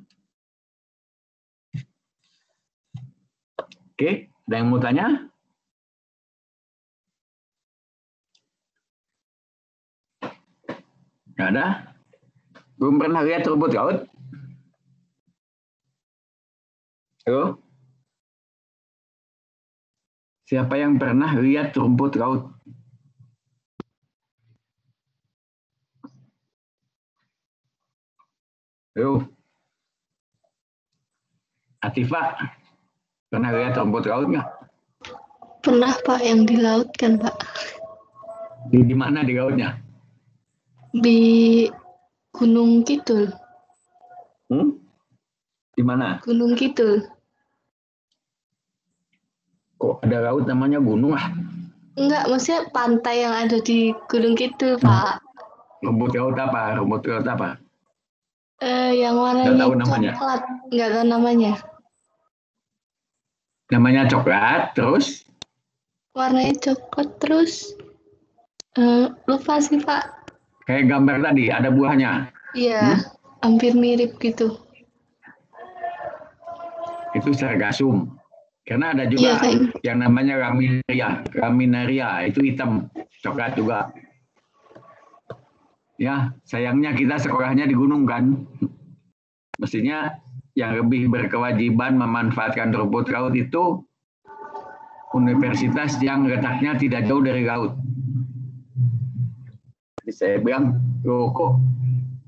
Oke, ada yang mau tanya? Nggak ada? Belum pernah lihat rumput laut? Halo? Siapa yang pernah lihat rumput laut? Halo? Atifa, pernah lihat rumput laut nggak? Pernah Pak, yang di laut kan Pak? Di mana di lautnya? Di Gunung Kidul. Di mana? Gunung Kidul. Kok ada laut namanya gunung ah? Enggak, maksudnya pantai yang ada di Gunung Kidul Pak. Rumput laut apa? Rumput laut apa? Yang warnanya Nggak tahu namanya. coklat. Nggak tahu namanya. Namanya coklat, terus? Warnanya coklat terus. Lupa sih Pak. Kayak gambar tadi, ada buahnya. Iya, hampir mirip gitu. Itu sargasum. Karena ada juga yang namanya raminaria, itu hitam, coklat juga. Ya, sayangnya kita sekolahnya di gunung kan. Mestinya yang lebih berkewajiban memanfaatkan rumput laut itu universitas yang letaknya tidak jauh dari laut. Saya bilang, loh kok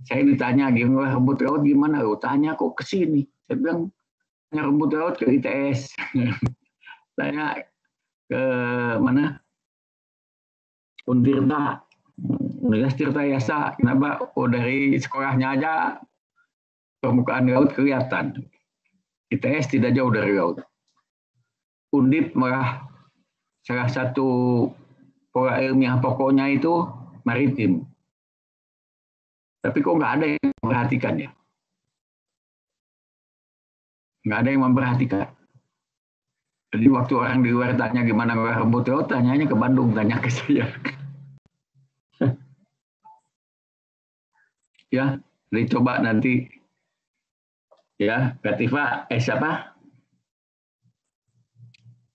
saya ditanya gimana rumput laut gimana? Loh, tanya kok ke sini. Saya bilang, tanya rumput laut ke ITS. Tanya ke mana? Untirta, Universitas Tirta Yasa. Kenapa? Oh, dari sekolahnya aja permukaan laut kelihatan. ITS tidak jauh dari laut. Undip malah salah satu pola ilmiah pokoknya itu maritim. Tapi kok nggak ada yang memperhatikan ya? Nggak ada yang memperhatikan. Jadi waktu orang di luar tanya gimana rumput laut, tanyanya ke Bandung, tanya ke saya. Ya, dicoba nanti. Ya, Katifa, siapa?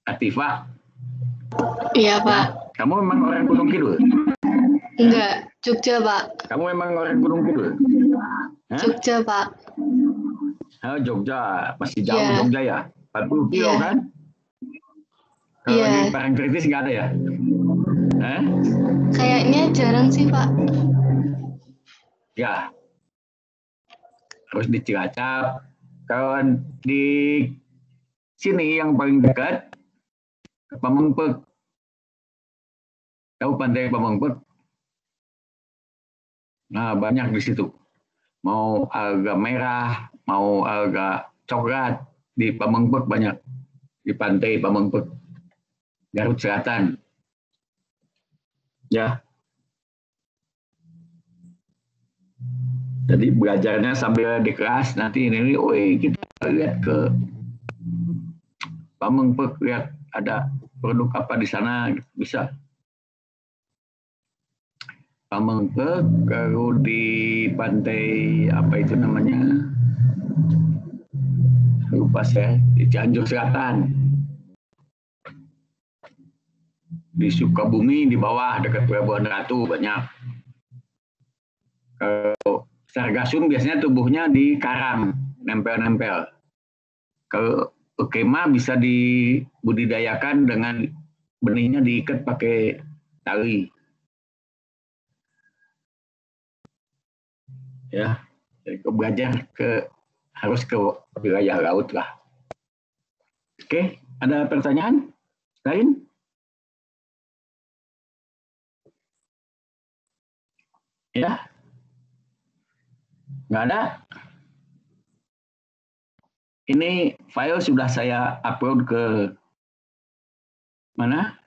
Katifa. Iya, Pak. Kamu memang orang Gunung Kidul? Enggak, Jogja, Pak. Kamu memang orang Gunung Kidul? Hah? Jogja, Pak. Oh, Jogja, masih jauh Iya. Jogja ya? 40 kilo Iya. kan? Kalau Iya. di Parangtritis nggak ada ya? Hah? Kayaknya jarang sih, Pak. Ya, harus di Cilacap. Kalau di sini yang paling dekat, Pamengpeuk. Tahu pantai Pamengpeuk? Nah, banyak di situ. Mau alga merah, mau alga coklat, di Pamengpeuk banyak. Di pantai Pamengpeuk. Garut Selatan. Ya. Jadi belajarnya sambil di kelas, nanti ini, kita lihat ke Pamengpeuk, lihat ada produk apa di sana, bisa. Pamengpeuk, kalau di pantai apa itu namanya, lupa saya, di Cianjur Selatan, di Sukabumi di bawah dekat Pelabuhan Ratu banyak. Kalau sargassum biasanya tubuhnya di karang, nempel-nempel. Kalau kema bisa dibudidayakan dengan benihnya diikat pakai tali. Ya, jadi belajar harus ke wilayah laut lah. Oke, ada pertanyaan lain? Ya, nggak ada. Ini file sudah saya upload ke mana?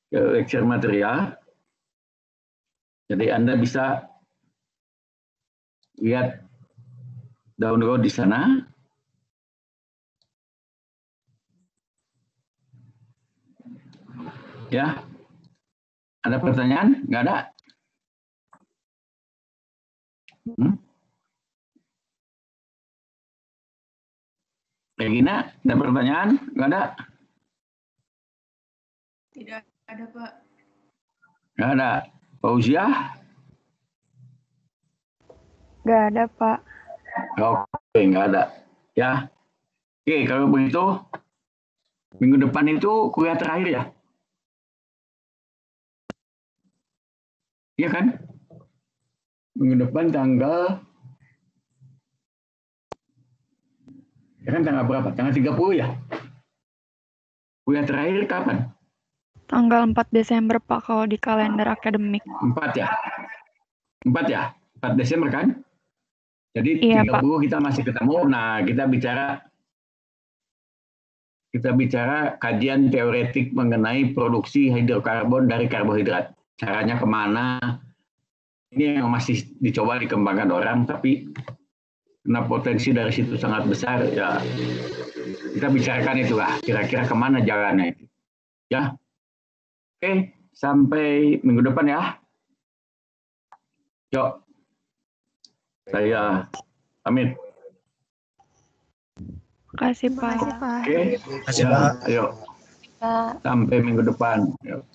Ke lecture material. Jadi Anda bisa lihat download di sana. Ya, ada pertanyaan? Nggak ada? Regina, ada pertanyaan? Nggak ada? Tidak ada, Pak. Nggak ada. Fauzia? Nggak ada, Pak. Oke, nggak ada. Ya. Oke, kalau begitu, minggu depan itu kuliah terakhir ya? Iya kan? Minggu depan tanggal berapa? Tanggal 30 ya? Kuliah terakhir kapan? Tanggal 4 Desember, Pak, kalau di kalender akademik. 4 ya? 4 ya? 4 Desember kan? Jadi Iya, 30 Pak. Kita masih ketemu. Nah, kita bicara kajian teoretik mengenai produksi hidrokarbon dari karbohidrat. Caranya kemana? Ini yang masih dicoba dikembangkan orang, tapi karena potensi dari situ sangat besar, ya kita bicarakan itulah, kira-kira kemana jalannya itu. Ya, oke, sampai minggu depan ya. Yuk, saya pamit. Makasih, Pak. Makasih, Pak. Oke, Kasih, ya, Pak. ayo, sampai minggu depan. Yuk.